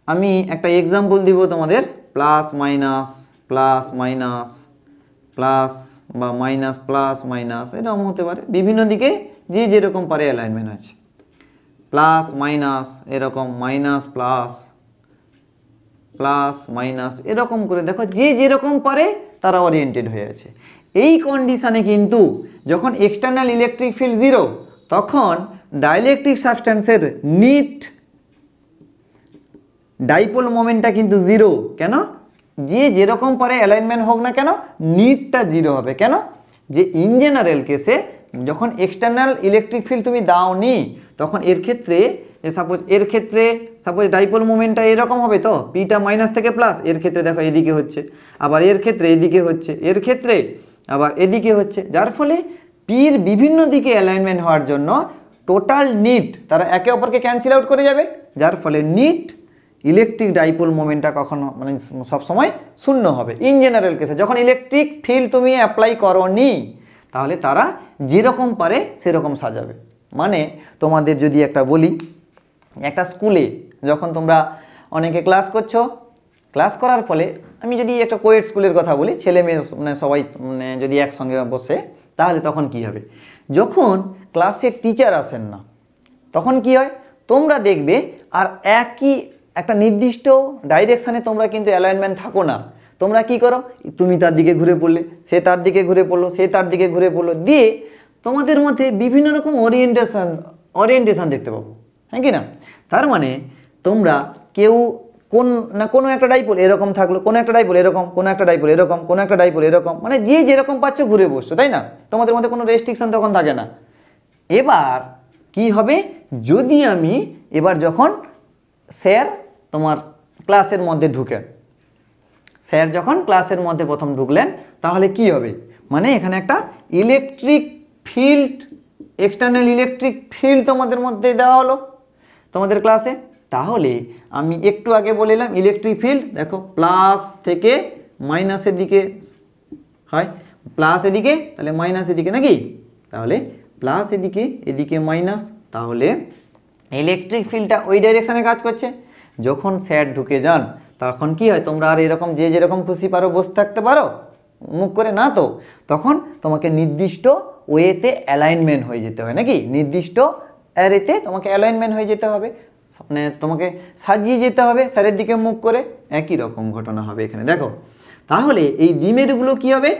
আমি একটা এক্সাম্পল দিব তোমাদের, plus minus plus minus plus বা মাইনাস প্লাস মাইনাস এরকম হতে পারে, বিভিন্ন দিকে যে যেরকম পারে অ্যালাইনমেন্ট আছে। প্লাস মাইনাস এরকম, মাইনাস প্লাস প্লাস মাইনাস এরকম করে দেখো যে যেরকম পারে তারা ওরিয়েন্টেড হয়ে আছে। এই কন্ডিশানে কিন্তু যখন এক্সটার্নাল ইলেকট্রিক ফিল্ড জিরো তখন ডাইইলেকট্রিক সাবস্টেন্সের নিট ডাইপোল মোমেন্টটা কিন্তু জিরো। কেন? যে যেরকম পারে অ্যালাইনমেন্ট হোক না কেন নিটটা জিরো হবে। কেন? যে ইন জেনারেল কেসে যখন এক্সটার্নাল ইলেকট্রিক ফিল্ড তুমি দাওনি তখন এর ক্ষেত্রে সাপোজ ডাইপোল মোমেন্টটা এরকম হবে, তো পিটা মাইনাস থেকে প্লাস, এর ক্ষেত্রে দেখো এদিকে হচ্ছে, আবার এর ক্ষেত্রে এদিকে হচ্ছে, এর ক্ষেত্রে আবার এদিকে হচ্ছে, যার ফলে পির বিভিন্ন দিকে অ্যালাইনমেন্ট হওয়ার জন্য টোটাল নিট তারা একে অপরকে ক্যান্সেল আউট করে যাবে, যার ফলে নিট ইলেকট্রিক ডাইপোল মোমেন্টটা কখনো মানে সবসময় শূন্য হবে ইন জেনারেল কেসে। যখন ইলেকট্রিক ফিল্ড তুমি অ্যাপ্লাই করোনি তাহলে তারা যেরকম পারে সেরকম সাজাবে। মানে তোমাদের যদি একটা বলি, একটা স্কুলে যখন তোমরা অনেকে ক্লাস করছো, ক্লাস করার ফলে আমি যদি একটা কোয়েড স্কুলের কথা বলি, ছেলে মেয়ে মানে সবাই মানে যদি একসঙ্গে বসে তাহলে তখন কি হবে? যখন ক্লাসে টিচার আসেন না তখন কি হয়? তোমরা দেখবে আর একই একটা নির্দিষ্ট ডাইরেকশানে তোমরা কিন্তু অ্যালাইনমেন্ট থাকো না। তোমরা কি করো? তুমি তার দিকে ঘুরে পড়লে, সে তার দিকে ঘুরে পড়লো, সে তার দিকে ঘুরে পড়লো, দিয়ে তোমাদের মধ্যে বিভিন্ন রকম ওরিয়েন্টেশন দেখতে পাবো। হ্যাঁ কি না? তার মানে তোমরা কেউ কোনো একটা ডাইপোল এরকম থাকলো, কোনো একটা ডাইপোল এরকম, কোনো একটা ডাইপোল এরকম, কোনো একটা ডাইপোল এরকম, মানে যে যেরকম পাচ্ছ ঘুরে বসছো, তাই না? তোমাদের মধ্যে কোনো রেস্ট্রিকশন তখন থাকে না। এবার কি হবে, যদি আমি এবার যখন স্যার তোমার ক্লাসের মধ্যে ঢুকেন, স্যার যখন ক্লাসের মধ্যে প্রথম ঢুকলেন, তাহলে কি হবে, মানে এখানে একটা electric field, external electric field তোমাদের মধ্যে দেওয়া হলো তোমাদের ক্লাসে। তাহলে আমি একটু আগে বললাম ইলেকট্রিক ফিল্ড দেখো প্লাস থেকে মাইনাসের দিকে হয়, প্লাস এদিকে তাহলে মাইনাস এদিকে নাকি, তাহলে প্লাস এদিকে এদিকে মাইনাস, তাহলে ইলেকট্রিক ফিল্ডটা ওই ডাইরেকশানে কাজ করছে। যখন স্যার ঢুকে যান তখন কি হয়, তোমরা আর এরকম যে যেরকম খুশি পারো বসে থাকতে পারো মুখ করে না, তো তখন তোমাকে নির্দিষ্ট ওয়েতে অ্যালাইনমেন্ট হয়ে যেতে হয় নাকি, নির্দিষ্ট অ্যারেতে তোমাকে অ্যালাইনমেন্ট হয়ে যেতে হবে, মানে তোমাকে সাজিয়ে যেতে হবে স্যারের দিকে মুখ করে। একই রকম ঘটনা হবে এখানে দেখো। তাহলে এই দ্বিমেরুগুলো কি হবে,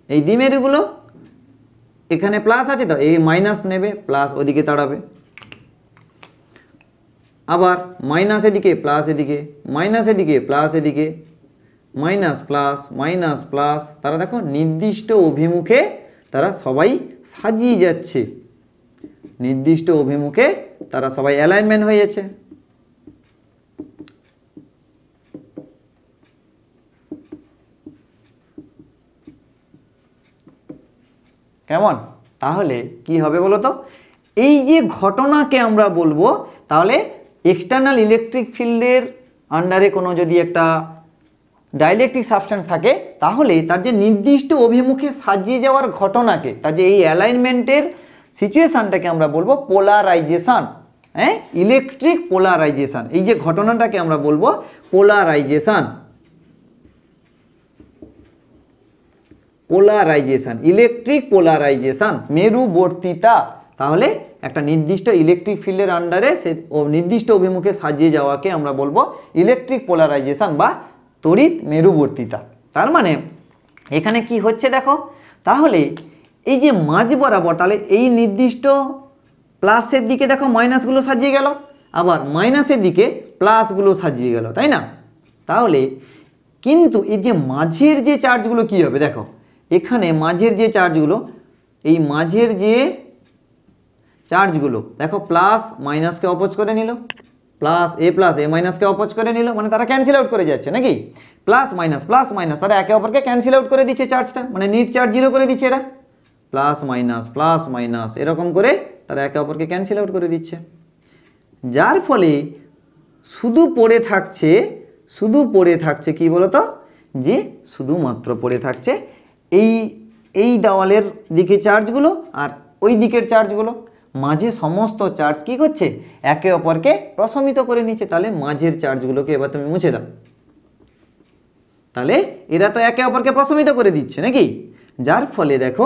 এই দ্বিমেরুগুলো এখানে প্লাস আছে তো এই মাইনাস নেবে, প্লাস ওদিকে তাড়াবে, আবার মাইনাস এদিকে প্লাস এদিকে, মাইনাস এদিকে প্লাস এদিকে, মাইনাস প্লাস মাইনাস প্লাস, তারা দেখো নির্দিষ্ট অভিমুখে তারা সবাই সাজিয়ে যাচ্ছে, নির্দিষ্ট অভিমুখে তারা সবাই অ্যালাইনমেন্ট হয়ে যাচ্ছে। কেমন? তাহলে কি হবে বলো তো, এই যে ঘটনাকে আমরা বলবো, তাহলে এক্সটার্নাল ইলেকট্রিক ফিল্ডের আন্ডারে কোনো যদি একটা ডাইলেকট্রিক সাবস্টেন্স থাকে, তাহলে তার যে নির্দিষ্ট অভিমুখে সাজিয়ে যাওয়ার ঘটনাকে, তার যে এই অ্যালাইনমেন্টের সিচুয়েশানটাকে আমরা বলবো পোলারাইজেশন। হ্যাঁ, ইলেকট্রিক পোলারাইজেশন, এই যে ঘটনাটাকে আমরা বলবো পোলারাইজেশন, পোলারাইজেশন, ইলেকট্রিক পোলারাইজেশন, মেরুবর্তিতা। তাহলে একটা নির্দিষ্ট ইলেকট্রিক ফিল্ডের আন্ডারে সে নির্দিষ্ট অভিমুখে সাজিয়ে যাওয়াকে আমরা বলবো ইলেকট্রিক পোলারাইজেশন বা তড়িৎ মেরুবর্তিতা। তার মানে এখানে কি হচ্ছে দেখো, তাহলে এই যে মাঝ বরাবর, তাহলে এই নির্দিষ্ট প্লাসের দিকে দেখো মাইনাসগুলো সাজিয়ে গেল, আবার মাইনাসের দিকে প্লাসগুলো সাজিয়ে গেল, তাই না? তাহলে কিন্তু এই যে মাঝের যে চার্জগুলো কি হবে দেখো, এখানে মাঝের যে চার্জগুলো, এই মাঝের যে চার্জগুলো দেখো প্লাস মাইনাসকে অপোজ করে নিল, প্লাস এ মাইনাসকে অপোজ করে নিল, মানে তারা ক্যান্সেল আউট করে যাচ্ছে নাকি, প্লাস মাইনাস তারা একে অপরকে ক্যান্সেল আউট করে দিচ্ছে চার্জটা, মানে নিট চার্জ জিরো করে দিচ্ছে এরা, প্লাস মাইনাস এরকম করে তারা একে অপরকে ক্যান্সেল আউট করে দিচ্ছে, যার ফলে শুধু পড়ে থাকছে কি বলতো, যে শুধুমাত্র পড়ে থাকছে এই দেওয়ালের দিকে চার্জগুলো আর ওই দিকের চার্জগুলো, মাঝে সমস্ত চার্জ কি করছে, একে অপরকে প্রশমিত করে নিচ্ছে। তাহলে মাঝের চার্জগুলোকে এবার তুমি মুছে দাও, তাহলে এরা তো একে অপরকে প্রশমিত করে দিচ্ছে নাকি, যার ফলে দেখো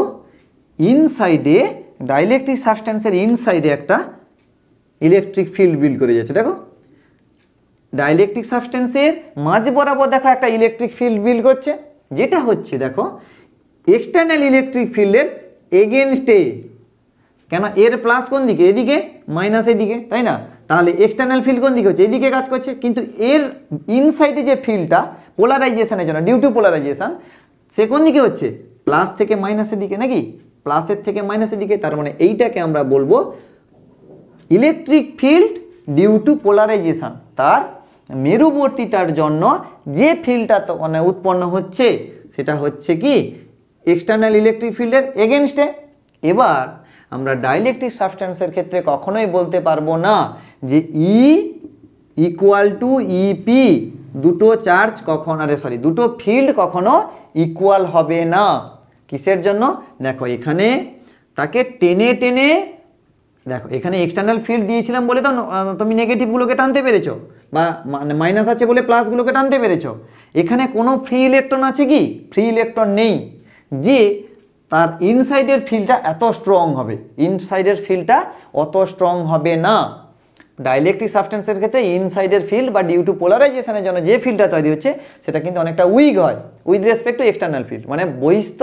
ইনসাইডে ডাইলেকট্রিক সাবস্টেন্সের ইনসাইডে একটা ইলেকট্রিক ফিল্ড বিল্ড করে যাচ্ছে। দেখো ডাইলেকট্রিক সাবস্টেন্সের মাঝ বরাবর দেখো একটা ইলেকট্রিক ফিল্ড বিল্ড করছে, যেটা হচ্ছে দেখো এক্সটার্নাল ইলেকট্রিক ফিল্ডের এগেনস্টে, কেন এর প্লাস কোন দিকে, এদিকে, মাইনাস এদিকে, তাই না? তাহলে এক্সটার্নাল ফিল্ড কোন দিকে হচ্ছে, এদিকে কাজ করছে, কিন্তু এর ইনসাইডে যে ফিল্ডটা পোলারাইজেশনের জন্য, ডিউ টু পোলারাইজেশন, সে কোন দিকে হচ্ছে, প্লাস থেকে মাইনাসের দিকে নাকি, প্লাসের থেকে মাইনাসের দিকে। তার মানে এইটাকে আমরা বলবো electric field due to polarization, তার মেরুবর্তিতার জন্য যে ফিল্ডটা তো মানে উৎপন্ন হচ্ছে সেটা হচ্ছে কি এক্সটার্নাল ইলেকট্রিক ফিল্ডের এগেনস্টে। এবার আমরা ডাইলেকট্রিক সাবস্টেন্সের ক্ষেত্রে কখনোই বলতে পারবো না যে ই ইকুয়াল টু ইপি, দুটো চার্জ দুটো ফিল্ড কখনো ইকুয়াল হবে না। কিসের জন্য? দেখো এখানে তাকে টেনে দেখো এখানে এক্সটার্নাল ফিল্ড দিয়েছিলাম বলে তো তুমি নেগেটিভগুলোকে টানতে পেরেছো, বা মাইনাস আছে বলে প্লাসগুলোকে টানতে পেরেছো। এখানে কোনো ফ্রি ইলেকট্রন আছে কি? ফ্রি ইলেকট্রন নেই, যে তার ইনসাইডের ফিল্ডটা এত স্ট্রং হবে, ইনসাইডের ফিল্ডটা অত স্ট্রং হবে না। ডাইলেকট্রিক সাবস্টেন্সের ক্ষেত্রে ইনসাইডের ফিল্ড বা ডিউ টু পোলারাইজেশনের জন্য যে ফিল্ডটা তৈরি হচ্ছে সেটা কিন্তু অনেকটা উইক হয় with respect two external field, মানে বহিস্থ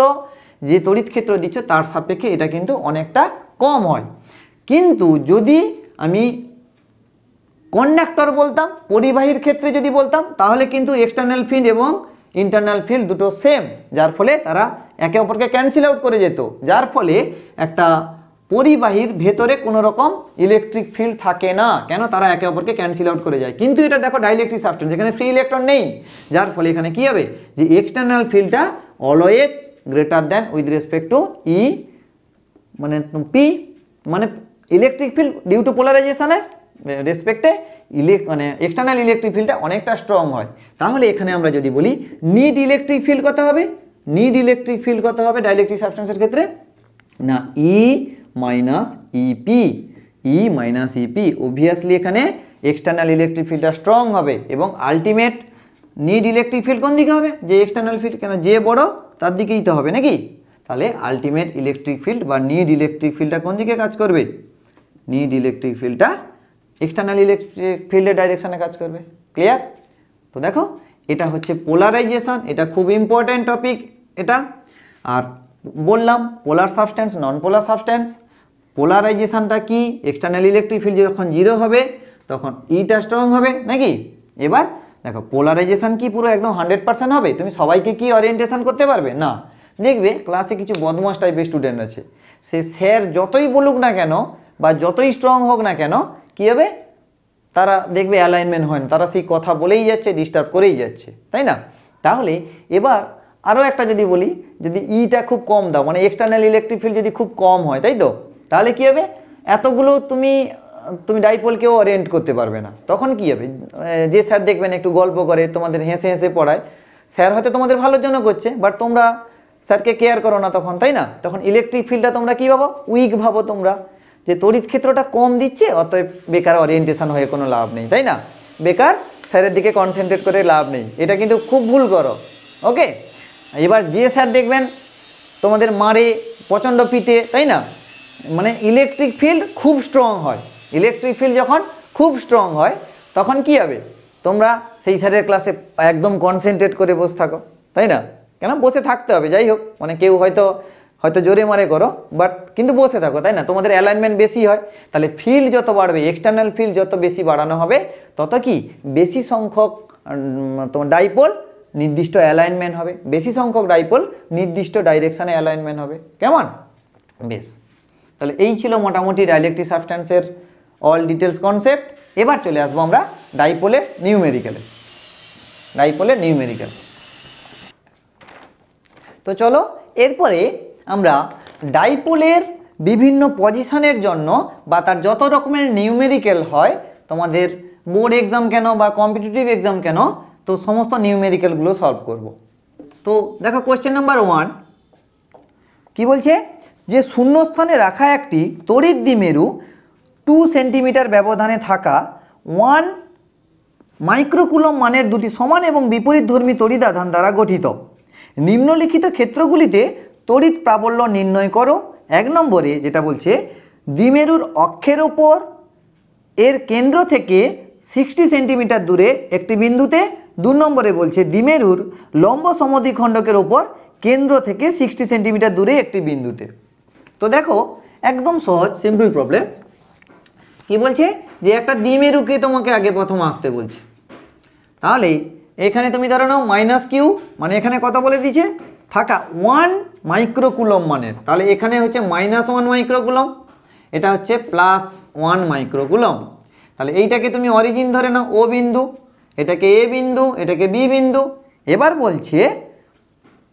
যে তড়িৎ ক্ষেত্র দিচ্ছ তার সাপেক্ষে এটা কিন্তু অনেকটা কম হয়। কিন্তু যদি আমি কন্ডাক্টর বলতাম, পরিবাহীর ক্ষেত্রে যদি বলতাম তাহলে কিন্তু এক্সটার্নাল ফিল্ড এবং ইন্টারনাল ফিল্ড দুটো সেম, যার ফলে তারা একে অপরকে ক্যান্সেল আউট করে যেত, যার ফলে একটা পরিবাহীর ভেতরে কোনো রকম ইলেকট্রিক ফিল্ড থাকে না। কেন? তারা একে অপরকে ক্যান্সেল আউট করে যায়। কিন্তু এটা দেখো ডাইইলেকট্রিক সাবস্টেন্স, এখানে ফ্রি ইলেকট্রন নেই, যার ফলে এখানে কি হবে যে এক্সটার্নাল ফিল্ডটা always greater than with respect to E মানে পি, মানে ইলেকট্রিক ফিল্ড ডিউ টু পোলারাইজেশনের রেসপেক্টে মানে এক্সটার্নাল ইলেকট্রিক ফিল্ডটা অনেকটা স্ট্রং হয়। তাহলে এখানে আমরা যদি বলি নিড ইলেকট্রিক ফিল্ড কত হবে, নিড ইলেকট্রিক ফিল্ড কত হবে ডাইইলেকট্রিক সাবস্টেন্সের ক্ষেত্রে না ই মাইনাস ইপি, ই মাইনাস ইপি। অবভিয়াসলি এখানে এক্সটার্নাল ইলেকট্রিক ফিল্ডটা স্ট্রং হবে এবং আলটিমেট নিড ইলেকট্রিক ফিল্ড কোন দিকে হবে, যে এক্সটার্নাল ফিল্ড, কেন যে বড় তার দিকেই তো হবে নাকি। তাহলে আলটিমেট ইলেকট্রিক ফিল্ড বা নিড ইলেকট্রিক ফিল্ডটা কোন দিকে কাজ করবে, নিড ইলেকট্রিক ফিল্ডটা এক্সটার্নাল ইলেকট্রিক ফিল্ডের ডাইরেকশানে কাজ করবে। ক্লিয়ার? তো দেখো এটা হচ্ছে পোলারাইজেশন, এটা খুব ইম্পর্ট্যান্ট টপিক এটা। আর বললাম পোলার সাবস্টেন্স, নন পোলার সাবস্টেন্স, পোলারাইজেশনটা কি, এক্সটার্নাল ইলেকট্রিক ফিল্ড যখন জিরো হবে তখন ইটা স্ট্রং হবে নাকি। এবার দেখো পোলারাইজেশন কি পুরো একদম 100% হবে, তুমি সবাইকে কি ওরিয়েন্টেশন করতে পারবে না। দেখবে ক্লাসে কিছু বদমাস টাইপের স্টুডেন্ট আছে, সে স্যার যতই বলুক না কেন বা যতই স্ট্রং হোক না কেন কী হবে, তারা দেখবে অ্যালাইনমেন্ট হয় না, তারা সেই কথা বলেই যাচ্ছে, ডিস্টার্ব করেই যাচ্ছে, তাই না। তাহলে এবার আরও একটা যদি বলি, যদি ইটা খুব কম দাও, মানে এক্সটার্নাল ইলেকট্রিক ফিল্ড যদি খুব কম হয়, তাই তো, তাহলে কী হবে, এতগুলো তুমি ডাইপোলকেও ওরিয়েন্ট করতে পারবে না। তখন কী হবে, যে স্যার দেখবেন একটু গল্প করে তোমাদের হেসে হেসে পড়ায়, স্যার হয়তো তোমাদের ভালোর জন্য করছে, বাট তোমরা স্যারকে কেয়ার করো না তখন, তাই না। তখন ইলেকট্রিক ফিল্ডটা তোমরা কী ভাবো, উইক ভাবো তোমরা, যে তড়িৎ ক্ষেত্রটা কম দিচ্ছে, অতএব বেকার ওরিয়েন্টেশন হয়ে কোনো লাভ নেই, তাই না, বেকার স্যারের দিকে কনসেন্ট্রেট করে লাভ নেই। এটা কিন্তু খুব ভুল করো। ওকে, এবার যে স্যার দেখবেন তোমাদের মারে, প্রচণ্ড পিটে, তাই না, মানে ইলেকট্রিক ফিল্ড খুব স্ট্রং হয়, ইলেকট্রিক ফিল্ড যখন খুব স্ট্রং হয় তখন কি হবে, তোমরা সেই স্যারের ক্লাসে একদম কনসেন্ট্রেট করে বসে থাকো, তাই না, কেন বসে থাকতে হবে, যাই হোক, মানে কেউ হয়তো জোরে মারে করো, বাট কিন্তু বসে থাকো, তাই না, তোমাদের অ্যালাইনমেন্ট বেশি হয়। তাহলে ফিল্ড যত বাড়বে, এক্সটার্নাল ফিল্ড যত বেশি বাড়ানো হবে, তত কি বেশি সংখ্যক তোমার ডাইপোল নির্দিষ্ট অ্যালাইনমেন্ট হবে, বেশি সংখ্যক ডাইপোল নির্দিষ্ট ডাইরেকশানে অ্যালাইনমেন্ট হবে। কেমন? বেশ, তাহলে এই ছিল মোটামুটি ডাইইলেকট্রিক সাবস্টেন্সের অল ডিটেলস কনসেপ্ট। এবার চলে আসবো আমরা ডাইপোলের নিউমেরিক্যালে, ডাইপোলের নিউমেরিক্যাল। তো চলো এরপরে আমরা ডাইপোলের বিভিন্ন পজিশনের জন্য বা তার যত রকমের নিউমেরিক্যাল হয়, তোমাদের বোর্ড এক্সাম কেন বা কম্পিটিটিভ এক্সাম কেন, তো সমস্ত নিউমেরিক্যালগুলো সলভ করব। তো দেখো কোয়েশ্চেন নাম্বার 1 কি বলছে, যে শূন্যস্থানে রাখা একটি তড়িৎ দ্বিমেরু 2 সেন্টিমিটার ব্যবধানে থাকা 1 মাইক্রোকুলম মানের দুটি সমান এবং বিপরীতধর্মী তড়িৎ আধান দ্বারা গঠিত। নিম্নলিখিত ক্ষেত্রগুলিতে তড়িৎ প্রাবল্য নির্ণয় করো। 1 নম্বরে যেটা বলছে, দ্বিমেরুর অক্ষের ওপর এর কেন্দ্র থেকে 60 সেন্টিমিটার দূরে একটি বিন্দুতে। 2 নম্বরে বলছে দ্বিমেরুর লম্ব সমদ্বিখণ্ডকের ওপর কেন্দ্র থেকে 60 সেন্টিমিটার দূরে একটি বিন্দুতে। তো দেখো একদম সহজ সিম্পল প্রবলেম। কি বলছে, যে একটা দ্বিমেরুকে তোমাকে আগে প্রথম আঁকতে বলছে। তাহলে এখানে তুমি ধরে নাও -q, মানে এখানে কত বলে দিয়েছে, থাকা 1 মাইক্রোকুলম মানের, তাহলে এখানে হচ্ছে -1 মাইক্রোকুলম, এটা হচ্ছে +1 মাইক্রোকুলম। তাহলে এইটাকে তুমি অরিজিন ধরে নাও ও বিন্দু, এটাকে এ বিন্দু, এটাকে বি বিন্দু। এবার বলছে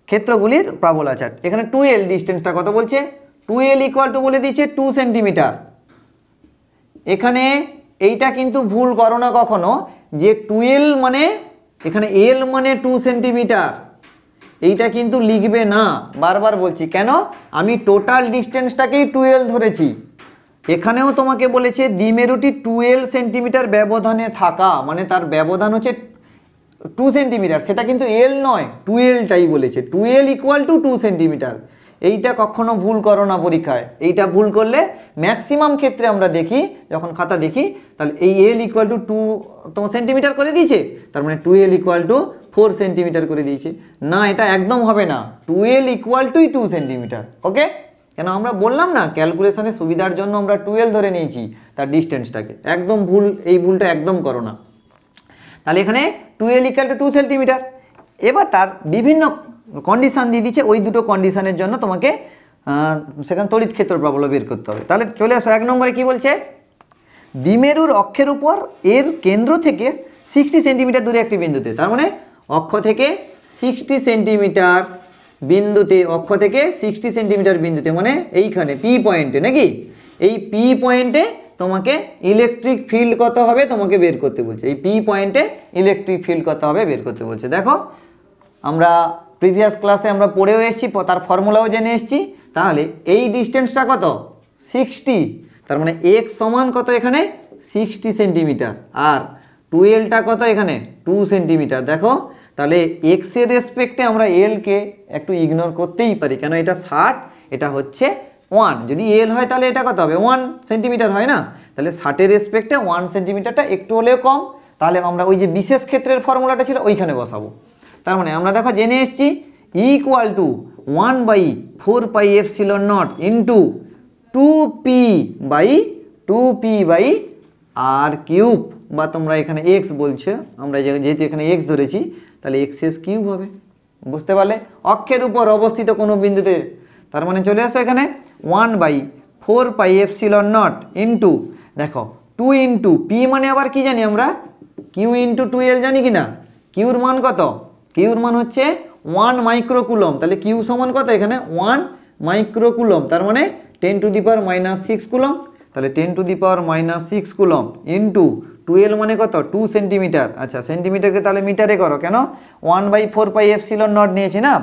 ক্ষেত্রগুলির প্রাবল্য চার্ট। এখানে 2l ডিস্টেন্সটা কত বলছে, 2l ইকুয়াল টু বলে দিচ্ছে 2 সেন্টিমিটার। এখানে এইটা কিন্তু ভুল করো না কখনো, যে 2l মানে এখানে l মানে 2 সেন্টিমিটার, এইটা কিন্তু লিখবে না। বারবার বলছি কেন, আমি টোটাল ডিস্টেন্সটাকেই 2l ধরেছি। এখানেও তোমাকে বলেছে দ্বিমেরুটি 2l সেন্টিমিটার ব্যবধানে থাকা, মানে তার ব্যবধান হচ্ছে 2 সেন্টিমিটার, সেটা কিন্তু l নয়, 2lটাই বলেছে, 2l ইকুয়াল টু 2 সেন্টিমিটার। এইটা কখনো ভুল করো না পরীক্ষায়, এইটা ভুল করলে ম্যাক্সিমাম ক্ষেত্রে আমরা দেখি, যখন খাতা দেখি, তাহলে এই l ইকুয়াল টু 2 তোমার সেন্টিমিটার করে দিয়েছে, তার মানে 2l ইকুয়াল টু 4 সেন্টিমিটার করে দিয়েছে। না, এটা একদম হবে না, 2l ইকুয়াল টুই 2 সেন্টিমিটার। ওকে, কেন আমরা বললাম না ক্যালকুলেশনের সুবিধার জন্য আমরা 12 ধরে নিয়েছি তার ডিস্টেন্সটাকে, একদম ভুল, এই ভুলটা একদম করো না। তাহলে এখানে 12 = 2 সেন্টিমিটার। এবার তার বিভিন্ন কন্ডিশান দিয়ে দিচ্ছে, ওই দুটো কন্ডিশানের জন্য তোমাকে সেখানে তড়িৎ ক্ষেত্র প্রবল বের করতে হবে। তাহলে চলে আসো 1 নম্বরে কি বলছে, দ্বিমেরুর অক্ষের উপর এর কেন্দ্র থেকে 60 সেন্টিমিটার দূরে একটি বিন্দুতে, তার মানে অক্ষ থেকে 60 সেন্টিমিটার বিন্দুতে, অক্ষ থেকে 60 সেন্টিমিটার বিন্দুতে মানে এইখানে পি পয়েন্টে, নাকি এই পি পয়েন্টে তোমাকে ইলেকট্রিক ফিল্ড কত হবে তোমাকে বের করতে বলছে। এই পি পয়েন্টে ইলেকট্রিক ফিল্ড কত হবে বের করতে বলছে। দেখো আমরা প্রিভিয়াস ক্লাসে আমরা পড়েও এসেছি, তার ফর্মুলাও জেনে এসেছি। তাহলে এই ডিস্টেন্সটা কত 60, তার মানে এক্স সমান কত এখানে 60 সেন্টিমিটার, আর 12টা কত এখানে 2 সেন্টিমিটার। দেখো তাহলে এক্সের রেসপেক্টে আমরা এলকে একটু ইগনোর করতেই পারি, কেন এটা 60, এটা হচ্ছে 1, যদি এল হয় তাহলে এটা কত হবে 1 সেন্টিমিটার হয় না, তাহলে 60-এর রেসপেক্টে 1 সেন্টিমিটারটা একটু হলেও কম। তাহলে আমরা ওই যে বিশেষ ক্ষেত্রের ফর্মুলাটা ছিল ওইখানে বসাবো। তার মানে আমরা দেখো জেনে এসেছি = 1/4πε0 ইন্টু 2p/r³ বা তোমরা এখানে x বলছো, আমরা যেহেতু এখানে x ধরেছি তাহলে x³ হবে। বুঝতে পারলে, অক্ষের উপর অবস্থিত কোনো বিন্দুতে, তার মানে চলে আসো এখানে 1/4πε0 ইন্টু দেখো 2 ইন্টু p মানে আবার কি জানি আমরা q ইন্টু 2l জানি কি না, কিউর মান কত, কিউর মান হচ্ছে 1 মাইক্রোকুলম, তাহলে কিউ সমান কত এখানে 1 মাইক্রোকুলম, তার মানে 10⁻⁻6 কুলম, তাহলে 10⁻⁻6 কুলম ইন্টু 12 মানে কত 2 সেন্টিমিটার। আচ্ছা সেন্টিমিটারকে তাহলে মিটারে করো, কেন 1/4πε0 নিয়েছি না,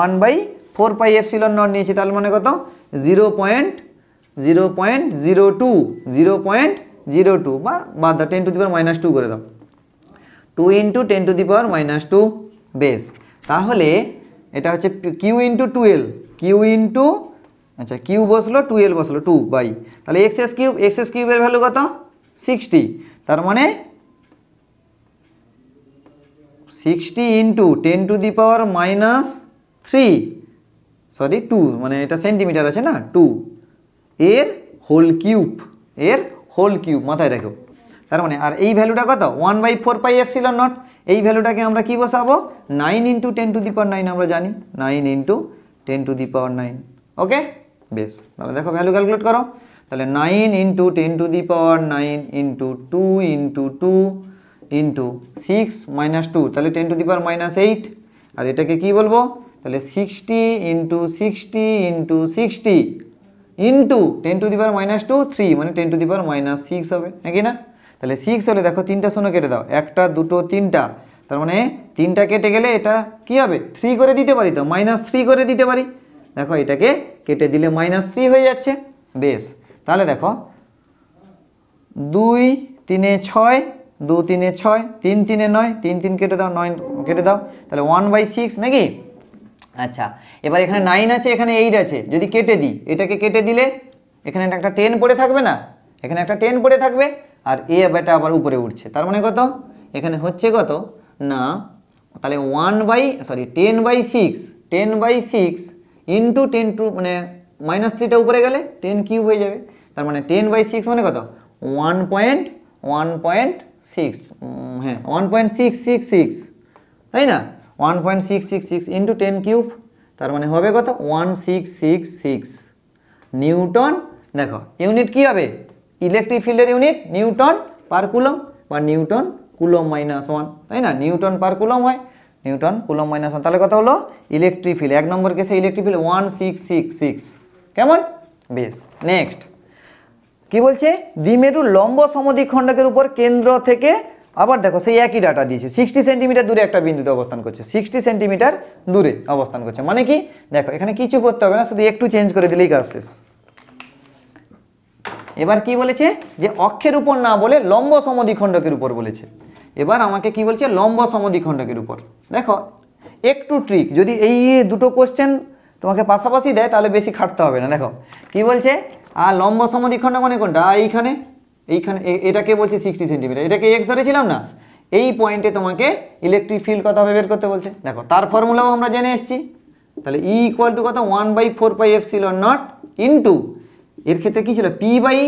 1/4πε0 নিয়েছি, তাহলে মানে কত 0.02 বা বাদ দাও 10⁻² করে দাও, 2 ইন্টু 10⁻²। বেশ, তাহলে এটা হচ্ছে কিউ ইন্টু 12, কিউ ইন্টু আচ্ছা কিউ বসলো 12 বসলো 2 বাই, তাহলে x³ এর ভ্যালু কত 60, তার মানে 60 ইন্টু 10⁻³ সরি 2, মানে এটা সেন্টিমিটার আছে না 2 এর হোল কিউব মাথায় রাখো। তার মানে আর এই ভ্যালুটা কত 1/4πε0, এই ভ্যালুটাকে আমরা কি বসাবো 9 ইন্টু 10⁹ আমরা জানি 9 ইন্টু 10⁹। ওকে বেশ, তাহলে দেখো ভ্যালু ক্যালকুলেট করো, তাহলে 9 ইন্টু 10⁹ ইন্টু 2 ইন্টু 2 ইন্টু 6 - 2, তাহলে 10⁻8, আর এটাকে কি বলবো তাহলে 60 ইন্টু 60 ইন্টু 60 ইন্টু 10⁻² 3 মানে 10⁻6 হবে, নাকি না। তাহলে 6 হলে দেখো 3টা শূন্য কেটে দাও, 1টা 2টো 3টা, তার মানে 3টা কেটে গেলে এটা কি হবে 3 করে দিতে পারি, তো -3 করে দিতে পারি। দেখো এটাকে কেটে দিলে -3 হয়ে যাচ্ছে। বেশ, তাহলে দেখো 2 3 6, 2 3 6, 3 3 9, 3 3 কেটে দাও, 9 কেটে দাও, তাহলে 1/6 নাকি। আচ্ছা এবার এখানে 9 আছে, এখানে 8 আছে, যদি কেটে দিই, এটাকে কেটে দিলে এখানে একটা 10 পড়ে থাকবে না, এখানে একটা 10 পড়ে থাকবে, আর এটা আবার উপরে উঠছে, তার মানে কত এখানে হচ্ছে কত না, তাহলে 10/6 ইন্টু 10 মানে -3টা উপরে গেলে 10³ হয়ে যাবে, তার মানে 10/6 মানে কত 1.6, হ্যাঁ 1.666, তাই না 1.666 ইন্টু 10³ তার মানে হবে কত 1666 নিউটন। দেখো ইউনিট কি হবে, ইলেকট্রিক ফিল্ডের ইউনিট নিউটন পার কুলম বা নিউটন কুলম -1, তাই না, নিউটন পার কুলম হয়, নিউটন কুলম -1, তাহলে কথা হলো ইলেকট্রিক ফিল্ড 1 নম্বর কেসে ইলেকট্রিক ফিল্ড 1666। কেমন, বেশ। নেক্সট কি বলছে, দ্বিমেরুর লম্ব সমদ্বিখণ্ডকের উপর কেন্দ্র থেকে, আবার দেখো সেই একই ডাটা দিয়েছে, 60 সেন্টিমিটার দূরে একটা বিন্দুতে অবস্থান করছে, 60 সেন্টিমিটার দূরে অবস্থান করছে, মানে কি দেখো এখানে কিছু করতে হবে না, শুধু একটু চেঞ্জ করে দিলেই কাজ শেষ। এবার কি বলেছে যে অক্ষের উপর না বলে লম্ব সমদ্বিখণ্ডকের উপর বলেছে। এবার আমাকে কি বলছে, লম্ব সমদ্বিখণ্ডকের উপর। দেখো একটু ট্রিক, যদি এই দুটো কোশ্চেন তোমাকে পাশাপাশি দেয় তাহলে বেশি খাটতে হবে না। দেখো কি বলছে, আর লম্ব সমদ্বিখণ্ডক মানে কোনটা, এইখানে এটাকে বলছে 60 সেন্টিমিটার, এটাকে x ধরেছিলাম না, এই পয়েন্টে তোমাকে ইলেকট্রিক ফিল্ড কত হবে বের করতে বলছে। দেখো তার ফর্মুলাও আমরা জেনে এসেছি, তাহলে E = কত 1/4πε0 ইন্টু এর ক্ষেত্রে কী ছিল পি বাই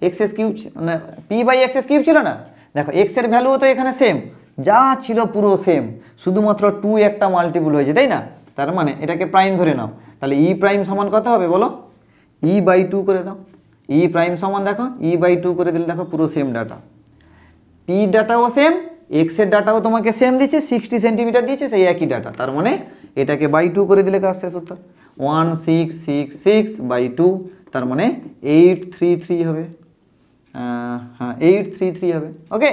এক্স কিউব, মানে পি বাই এক্স কিউব ছিল না। দেখো এক্সের ভ্যালুও তো এখানে সেম, যা ছিল পুরো সেম, শুধুমাত্র 2 একটা মাল্টিপুল হয়েছে, তাই না? তার মানে এটাকে প্রাইম ধরে নাও, তাহলে ই প্রাইম সমান কত হবে বলো? ই বাই 2 করে দাও। ই প্রাইম সমান দেখো ই বাই 2 করে দিলে দেখো পুরো সেম ডাটা, পি ডাটাও সেম, এক্সের ডাটাও তোমাকে সেম দিচ্ছে, 60 সেন্টিমিটার দিয়েছে, সেই একই ডাটা। তার মানে এটাকে বাই 2 করে দিলে কাজ শেষ উত্তর। 1666 বাই 2, তার মানে 833 হবে। হ্যাঁ 833 হবে। ওকে,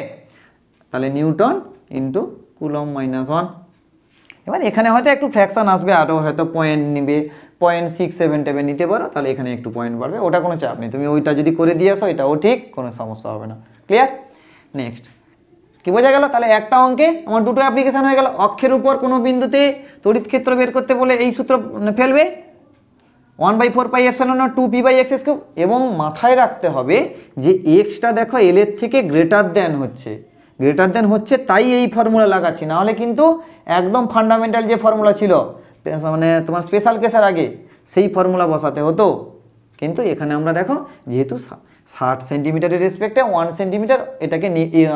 তাহলে নিউটন ইন্টু কুলম -1। এবার এখানে হয়তো একটু ফ্র্যাকশান আসবে, আরও হয়তো পয়েন্ট নিবে, 0.677 নিতে পারো, তাহলে এখানে একটু পয়েন্ট বাড়বে, ওটা কোনো চাপ নেই, তুমি ওইটা যদি করে দিয়ে আসো এটাও ঠিক, কোনো সমস্যা হবে না। ক্লিয়ার? নেক্সট কি বোঝা গেল? তাহলে একটা অঙ্কে আমার দুটো অ্যাপ্লিকেশান হয়ে গেল। অক্ষের উপর কোনো বিন্দুতে তড়িৎ ক্ষেত্র বের করতে বলে এই সূত্র ফেলবে, 1/4πε0 2p/x3, এবং মাথায় রাখতে হবে যে এক্সটা দেখো এল এর থেকে গ্রেটার দেন হচ্ছে, তাই এই ফর্মুলা লাগাচ্ছি, নাহলে কিন্তু একদম ফান্ডামেন্টাল যে ফর্মুলা ছিল মানে তোমার স্পেশাল কেসের আগে সেই ফর্মুলা বসাতে হতো। কিন্তু এখানে আমরা দেখো যেহেতু 60 সেন্টিমিটারের রেসপেক্টে 1 সেন্টিমিটার, এটাকে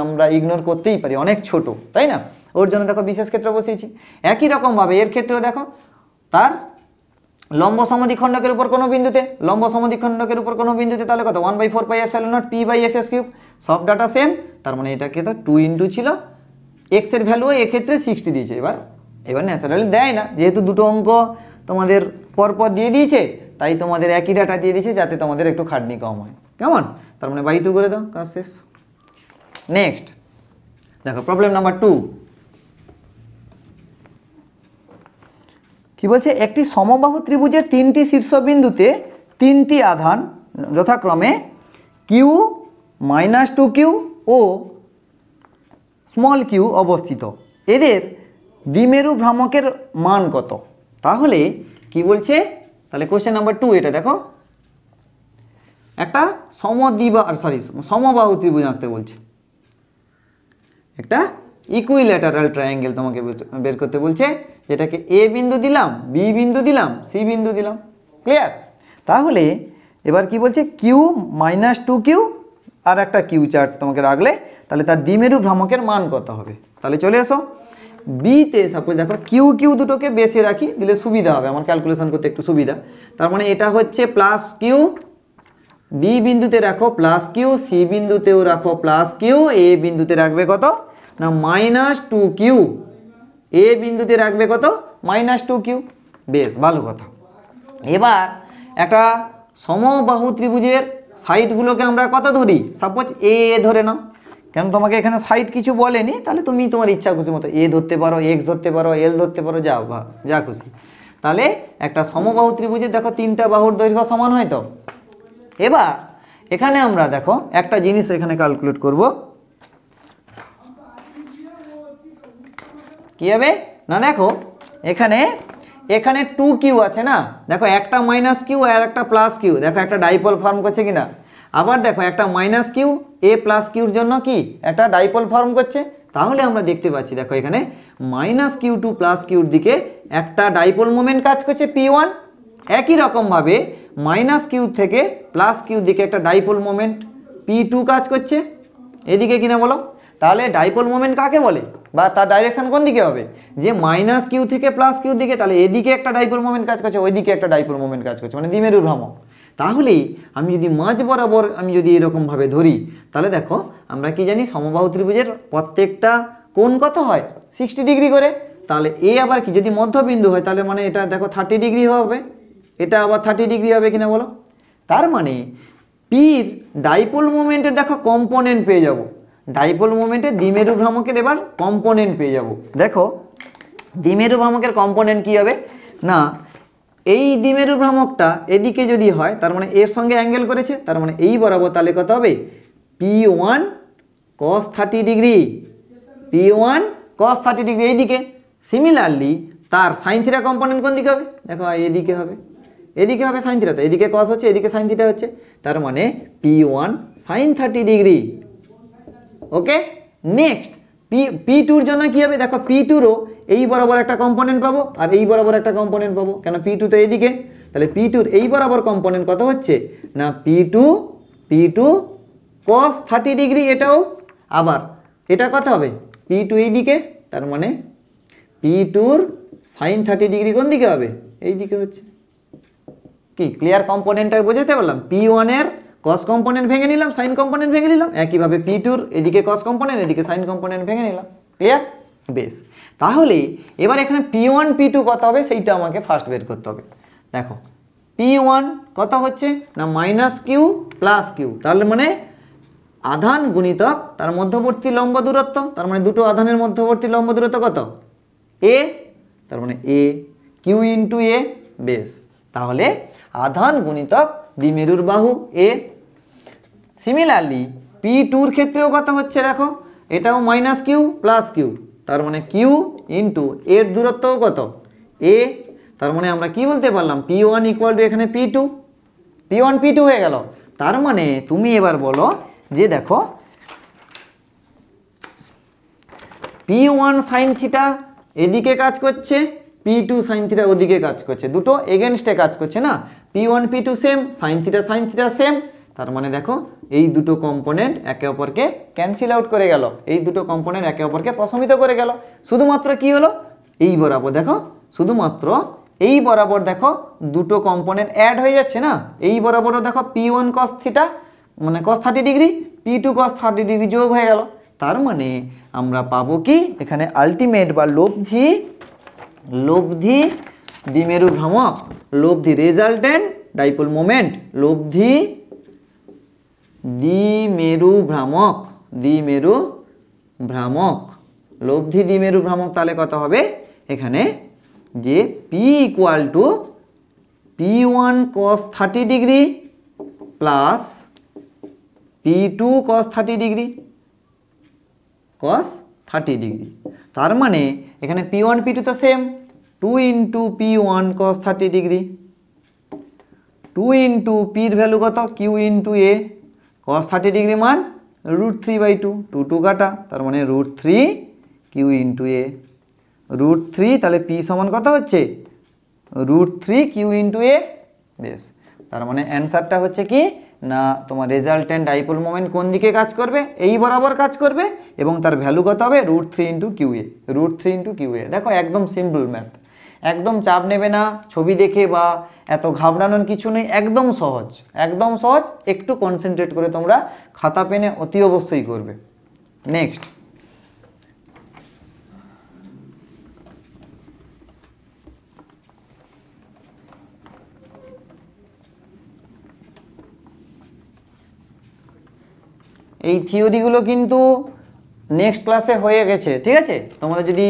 আমরা ইগনোর করতেই পারি, অনেক ছোট, তাই না? ওর জন্য দেখো বিশেষ ক্ষেত্র বসিয়েছি। একই রকমভাবে এর ক্ষেত্রেও দেখো তার লম্ব সমদ্বিখণ্ডকের উপর কোনো বিন্দুতে, তাহলে কত 1/4πε0 p/x3, সব ডাটা সেম, তার মানে এটাকে তো 2 ইন্টু ছিল, এক্সের ভ্যালু এক্ষেত্রে 60 দিয়েছে। এবার ন্যাচারালি দেয় না, যেহেতু দুটো অঙ্ক তোমাদের পরপর দিয়ে দিয়েছে, তাই তোমাদের একই ডাটা দিয়ে দিয়েছে যাতে তোমাদের একটু খাটনি কম হয়। কেমন? তার মানে বাই 2 করে দাও, কাজ শেষ। নেক্সট দেখো প্রবলেম নাম্বার 2। কি বলছে? একটি সমবাহু ত্রিভুজের 3টি শীর্ষবিন্দুতে 3টি আধান যথাক্রমে কিউ, -2q ও q অবস্থিত, এদের দ্বিমেরু ভ্রামকের মান কত? তাহলে কি বলছে? তাহলে কোশ্চেন নাম্বার 2 এটা দেখো, একটা সমবাহু ত্রিভুজ আঁকতে বলছে, একটা ইকুইল্যাটারাল ট্রায়াঙ্গেল তোমাকে বের করতে বলছে, যেটাকে এ বিন্দু দিলাম, বি বিন্দু দিলাম, সি বিন্দু দিলাম। ক্লিয়ার? তাহলে এবার কি বলছে? কিউ -2q আর একটা কিউ চার্জ তোমাকে রাখলে, তাহলে তার দ্বিমেরু ভ্রামকের মান কত হবে? তাহলে চলে এসো বিতে, সাপোজ দেখো কিউ দুটোকে বেশি রাখি, দিলে সুবিধা হবে, আমার ক্যালকুলেশন করতে একটু সুবিধা। তার মানে এটা হচ্ছে +q, বি বিন্দুতে রাখো +q, সি বিন্দুতেও রাখো +q, এ বিন্দুতে রাখবে কত না -2q, এ বিন্দুতে রাখবে কত -2q। বেশ ভালো কথা। এবার একটা সমবাহু ত্রিভুজের সাইডগুলোকে আমরা কত ধরি? সাপোজ এ ধরে নাও, কেন তোমাকে এখানে সাইড কিছু বলেনি, তাহলে তুমি তোমার ইচ্ছা খুশি মতো এ ধরতে পারো, এক্স ধরতে পারো, এল ধরতে পারো, যা খুশি। তাহলে একটা সমবাহু ত্রিভুজের দেখো 3টা বাহুর দৈর্ঘ্য সমান হয় তো। এবার এখানে আমরা দেখো একটা জিনিস এখানে ক্যালকুলেট করব, কি হবে না, দেখো এখানে 2q আছে না, দেখো একটা -q আর একটা +q, দেখো একটা ডাইপোল ফর্ম করছে কিনা। আবার দেখো একটা -q a + qর জন্য কি একটা ডাইপোল ফর্ম করছে, তাহলে আমরা দেখতে পাচ্ছি দেখো এখানে -q2 +qর দিকে একটা ডাইপোল মোমেন্ট কাজ করছে p1। একই রকমভাবে -q থেকে +q দিকে একটা ডাইপোল মোমেন্ট p2 কাজ করছে, এদিকে কিনা বলো। তাহলে ডাইপোল মোমেন্ট কাকে বলে, বা তার ডাইরেকশন কোন দিকে হবে? যে -q থেকে +q দিকে, তাহলে এদিকে একটা ডাইপোল মোমেন্ট কাজ করছে, ওইদিকে একটা ডাইপোল মোমেন্ট কাজ করছে, মানে দ্বিমেরু ভ্রামক। তাহলে আমি যদি মাঝ বরাবর আমি যদি এরকমভাবে ধরি, তাহলে দেখো আমরা কি জানি সমবাহু ত্রিভুজের প্রত্যেকটা কোণ কত হয় 60 ডিগ্রি করে। তাহলে এ আবার কি যদি মধ্যবিন্দু হয়, তাহলে মানে এটা দেখো 30 ডিগ্রি হবে, এটা আবার 30 ডিগ্রি হবে কিনা বলো। তার মানে পির ডাইপোল মোমেন্টের দেখো কম্পোনেন্ট পেয়ে যাব, ডাইপোল মোমেন্টে দ্বিমেরু ভ্রামকের এবার কম্পোনেন্ট পেয়ে যাব। দেখো দ্বিমেরু ভ্রামকের কম্পোনেন্ট কি হবে না, এই দ্বিমেরু ভ্রামকটা এদিকে যদি হয়, তার মানে এর সঙ্গে অ্যাঙ্গেল করেছে, তার মানে এই বরাবর, তাহলে কত হবে p1 cos 30 degree, p1 cos 30 degree এইদিকে। সিমিলারলি তার সাইন থিটা কম্পোনেন্ট কোন দিকে হবে? দেখো এদিকে হবে, এদিকে হবে সাইন থিটা, তো এদিকে cos হচ্ছে, এদিকে সাইন থিটা হচ্ছে, তার মানে p1 sin 30 ডিগ্রি। ওকে, নেক্সট p2 এর জন্য কি হবে? দেখো p2রও এই বরাবর একটা কম্পোনেন্ট পাবো আর এই বরাবর একটা কম্পোনেন্ট পাবো, কেন p2 তো এদিকে, তাহলে পি টুর এই বরাবর কম্পোনেন্ট কত হচ্ছে না পি টু কস 30 ডিগ্রি, এটাও আবার এটা কত হবে পি টু এই দিকে, তার মানে পি টুর সাইন 30 ডিগ্রি কোন দিকে হবে এই দিকে হচ্ছে। কি ক্লিয়ার? কম্পোনেন্টটা বোঝাতে পারলাম? পি ওয়ানের কস কম্পোনেন্ট ভেঙে নিলাম, সাইন কম্পোনেন্ট ভেঙে নিলাম, একইভাবে পি টুর এদিকে কস কম্পোনেন্ট এদিকে সাইন কম্পোনেন্ট ভেঙে নিলাম। ক্লিয়ার? বেশ, তাহলে এবার এখানে পি ওয়ান পি টু কত হবে সেইটা আমাকে ফার্স্ট বের করতে হবে। দেখো পি ওয়ান কত হচ্ছে না মাইনাস কিউ প্লাস কিউ, তাহলে মানে আধান গুণিতক তার মধ্যবর্তী লম্ব দূরত্ব, তার মানে দুটো আধানের মধ্যবর্তী লম্ব দূরত্ব কত এ, তার মানে এ কিউ ইন্টু এ। বেশ, তাহলে আধান গুণিতক দ্বিমেরুর বাহু এ। সিমিলারলি পি টুর ক্ষেত্রেও কত হচ্ছে দেখো, এটাও মাইনাস কিউ প্লাস কিউ, তার মানে কিউ ইন্টু এর দূরত্বও কত এ, তার মানে আমরা কি বলতে পারলাম পি ওয়ান ইকুয়াল টু এখানে P two, P one P two হয়ে গেল। তার মানে তুমি এবার বলো যে দেখো পি ওয়ান সাইন থিটা এদিকে কাজ করছে, পি টু সাইন থিটা ওদিকে কাজ করছে, দুটো এগেনস্টে কাজ করছে না, P one P to same, sine theta same, তার মানে দেখো এই দুটো কম্পোনেন্ট একে অপরকে ক্যান্সেল আউট করে গেল, এই দুটো কম্পোনেন্ট একে অপরকে প্রশমিত করে গেল। শুধুমাত্র কি হলো এই বরাবর দেখো, শুধুমাত্র এই বরাবর দেখো দুটো কম্পোনেন্ট অ্যাড হয়ে যাচ্ছে না, এই বরাবরও দেখো পি ওয়ান কস থিটা মানে cos 30 degree, P two cos 30 degree যোগ হয়ে গেল। তার মানে আমরা পাবো কি এখানে আলটিমেট বা লব্ধি দ্বিমেরু ভ্রামক, লব্ধি রেজাল্টেন্ট ডাইপোল মোমেন্ট, লব্ধি দ্বিমেরু ভ্রামক, লব্ধি দ্বিমেরু ভ্রামক। তাহলে কত হবে এখানে যে P equal to P one cos 30 degree plus P two cos 30 degree, তার মানে এখানে পি ওয়ান পি টু তো same, 2 into P one cos 30 degree, 2 into পির ভ্যালু কত Q into A, cos 30 degree মান √3/2, 2 কাটা, তার মানে √3 কিউ ইন্টু এ, √3, তাহলে পি সমান কত হচ্ছে √3 কিউ ইন্টু এ। বেশ, তার মানে অ্যান্সারটা হচ্ছে কি না তোমার রেজাল্টেন্ট ডাইপোল মোমেন্ট কোন দিকে কাজ করবে এই বরাবর কাজ করবে, এবং তার ভ্যালু কত হবে √3 ইন্টু কিউ এ। দেখো একদম সিম্পল ম্যাথ, একদম চাপ নেবে না ছবি দেখে বা এত ঘাবড়ানোর কিছু নেই, একদম সহজ, একটু কনসেন্ট্রেট করে তোমরা খাতা পেনে অতি অবশ্যই করবে। নেক্সট এই থিওরিগুলো কিন্তু নেক্সট ক্লাসে হয়ে গেছে, ঠিক আছে? তোমাদের যদি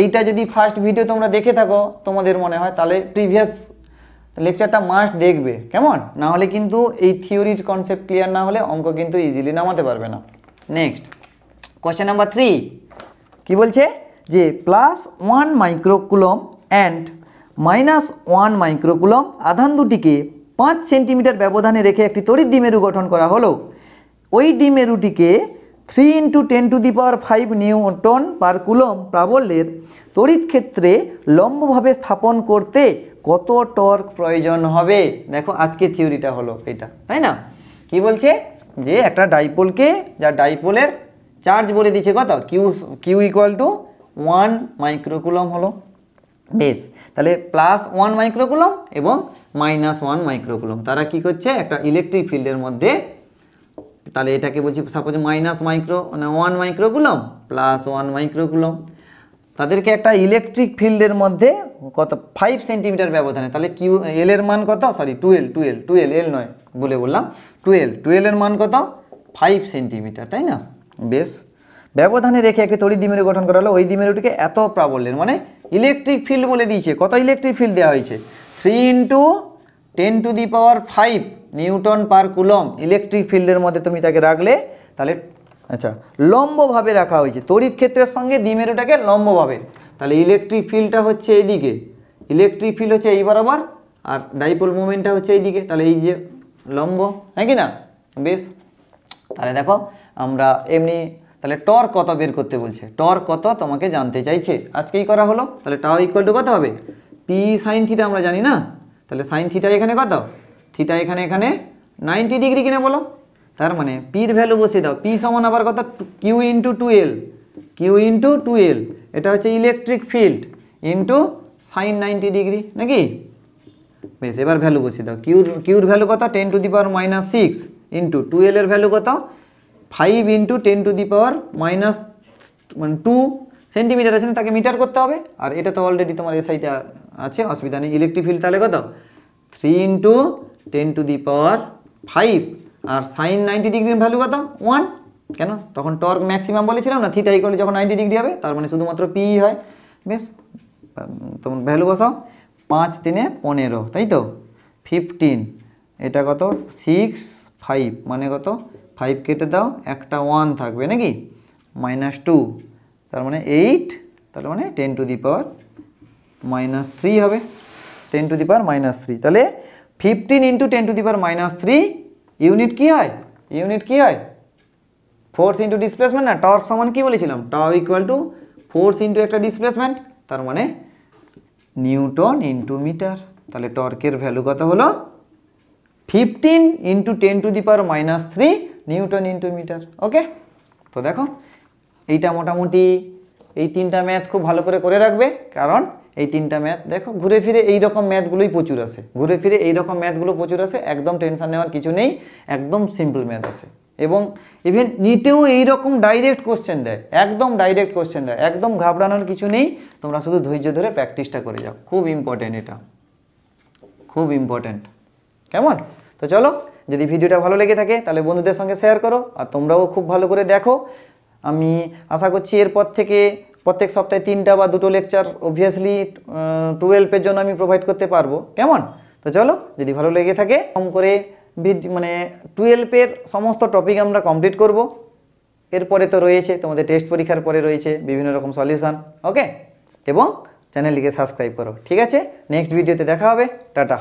এইটা যদি ফার্স্ট ভিডিও তোমরা দেখে থাকো তোমাদের মনে হয়, তাহলে প্রিভিয়াস লেকচারটা মাস্ট দেখবে, কেমন? না হলে কিন্তু এই থিওরির কনসেপ্ট ক্লিয়ার না হলে অঙ্ক কিন্তু ইজিলি নামাতে পারবে না। নেক্সট কোয়েশ্চেন নাম্বার 3 কি বলছে যে +1 মাইক্রোকুলম অ্যান্ড -1 মাইক্রোকুলম আধান দুটিকে 5 সেন্টিমিটার ব্যবধানে রেখে একটি তড়িৎ দ্বিমেরু গঠন করা হলো। ওই দ্বিমেরুটিকে 3 × 10⁵ নিউটন পার কুলম প্রাবল্যের তড়িৎ ক্ষেত্রে লম্বভাবে স্থাপন করতে কত টর্ক প্রয়োজন হবে? দেখো আজকে থিওরিটা হলো এটা, তাই না? কি বলছে যে একটা ডাইপোলকে, যা ডাইপোলের চার্জ বলে দিচ্ছে কত কিউ ইকুয়াল টু 1 মাইক্রোকুলম হলো। বেশ, তাহলে +1 মাইক্রোকুলম এবং -1 মাইক্রোকুলম তারা কি করছে একটা ইলেকট্রিক ফিল্ডের মধ্যে, তাহলে এটাকে বলছি সাপোজ -1 মাইক্রোকুলম +1 মাইক্রোকুলম, তাদেরকে একটা ইলেকট্রিক ফিল্ডের মধ্যে কত 5 সেন্টিমিটার ব্যবধানে, তাহলে কিউ এল এর মান কত, সরি 12 এল নয় বলে বললাম 12 এর মান কত 5 সেন্টিমিটার, তাই না? বেশ, ব্যবধানে রেখে একটি তড়িৎ দ্বিমেরু গঠন করা হলো। ওই দ্বিমেরুটিকে এত প্রাবল্যের মানে ইলেকট্রিক ফিল্ড বলে দিয়েছে, কত ইলেকট্রিক ফিল্ড দেওয়া হয়েছে 3 × 10⁵ নিউটন পার কুলম ইলেকট্রিক ফিল্ডের মধ্যে তুমি তাকে রাখলে, তাহলে আচ্ছা লম্বভাবে রাখা হয়েছে তড়িৎ ক্ষেত্রের সঙ্গে দ্বিমেরুটাকে লম্বভাবে, তাহলে ইলেকট্রিক ফিল্ডটা হচ্ছে এইদিকে, ইলেকট্রিক ফিল্ড হচ্ছে এই বরাবর, আর ডাইপোল মোমেন্টটা হচ্ছে এইদিকে, তাহলে এই যে লম্ব, হ্যাঁ কি না? বেশ, তাহলে দেখো আমরা এমনি তাহলে টর্ক কত বের করতে বলছে, টর্ক কত তোমাকে জানতে চাইছে, আজকেই করা হলো। তাহলে টাও ইকুয়াল টু কত হবে পি সাইন থিটা আমরা জানি না, তাহলে সাইন থিটা এখানে কত, থিটা এখানে 90 ডিগ্রি কিনা বলো। তার মানে পির ভ্যালু বসিয়ে দাও, পি সমান আবার কত, কিউ ইন্টু 12, এটা হচ্ছে electric field into sign 90 degree নাকি। বেশ, এবার ভ্যালু বসিয়ে দাও, কিউর ভ্যালু কত 10⁻⁻6 ইন্টু 12 এর ভ্যালু কত 5 ইন্টু 10⁻2 সেন্টিমিটার আছে না, তাকে মিটার করতে হবে। আর এটা তো অলরেডি তোমার এসআইতে আছে, অসুবিধা নেই। ইলেকট্রিক ফিল্ড তাহলে কত 3 ইন্টু 10⁵ আর সাইন 90 ডিগ্রির ভ্যালু কত 1। কেন, তখন টর্ক ম্যাক্সিমাম বলেছিলাম না, থিটা ইকুয়াল যখন 90 ডিগ্রি হবে, তার মানে শুধুমাত্র পি হয়। বেশ, তোমার ভ্যালু বসাও, 5 3 15, তাই তো 15, এটা কত 6 5 মানে কত 5 কেটে দাও, একটা 1 থাকবে নাকি, -2, তার মানে 8, তার মানে 10⁻³ হবে, 10⁻³ তাহলে 15 ইন্টু 10⁻³ ইউনিট কি হয়, ফোর্স ইন্টু ডিসপ্লেসমেন্ট না। টর্ক সমান কি বলেছিলাম, tau equal to force into একটা ডিসপ্লেসমেন্ট, তার মানে নিউটন ইন্টু মিটার। তাহলে টর্কের ভ্যালু কত হলো 15 ইন্টু 10⁻³ নিউটন ইন্টু মিটার। ওকে, তো দেখো এইটা মোটামুটি এই তিনটা ম্যাথ খুব ভালো করে রাখবে, কারণ এই তিনটা ম্যাথ দেখো ঘুরে ফিরে এই রকম ম্যাথগুলোই প্রচুর আসে, একদম টেনশন নেওয়ার কিছু নেই, একদম সিম্পল ম্যাথ আসে। এবং ইভেন নিটেও এইরকম ডাইরেক্ট কোশ্চেন দেয়, একদম ঘাবড়ানোর কিছু নেই। তোমরা শুধু ধৈর্য ধরে প্র্যাকটিসটা করে যাও, খুব ইম্পর্টেন্ট, এটা খুব ইম্পর্টেন্ট। কেমন, তো চলো, যদি ভিডিওটা ভালো লেগে থাকে তাহলে বন্ধুদের সঙ্গে শেয়ার করো, আর তোমরাও খুব ভালো করে দেখো। আমি আশা করছি এরপর থেকে প্রত্যেক সপ্তাহে 3টা বা 2টো লেকচার অবভিয়াসলি 12 জন্য আমি প্রোভাইড করতে পারবো। কেমন, তো চলো, যদি ভালো লেগে থাকে কম করে মানে 12 সমস্ত টপিক আমরা কমপ্লিট করব। এরপরে তো রয়েছে তোমাদের টেস্ট পরীক্ষার পরে রয়েছে বিভিন্ন রকম সলিউশন। ওকে, এবং চ্যানেলটিকে সাবস্ক্রাইব করো। ঠিক আছে, নেক্সট ভিডিওতে দেখা হবে, টাটা।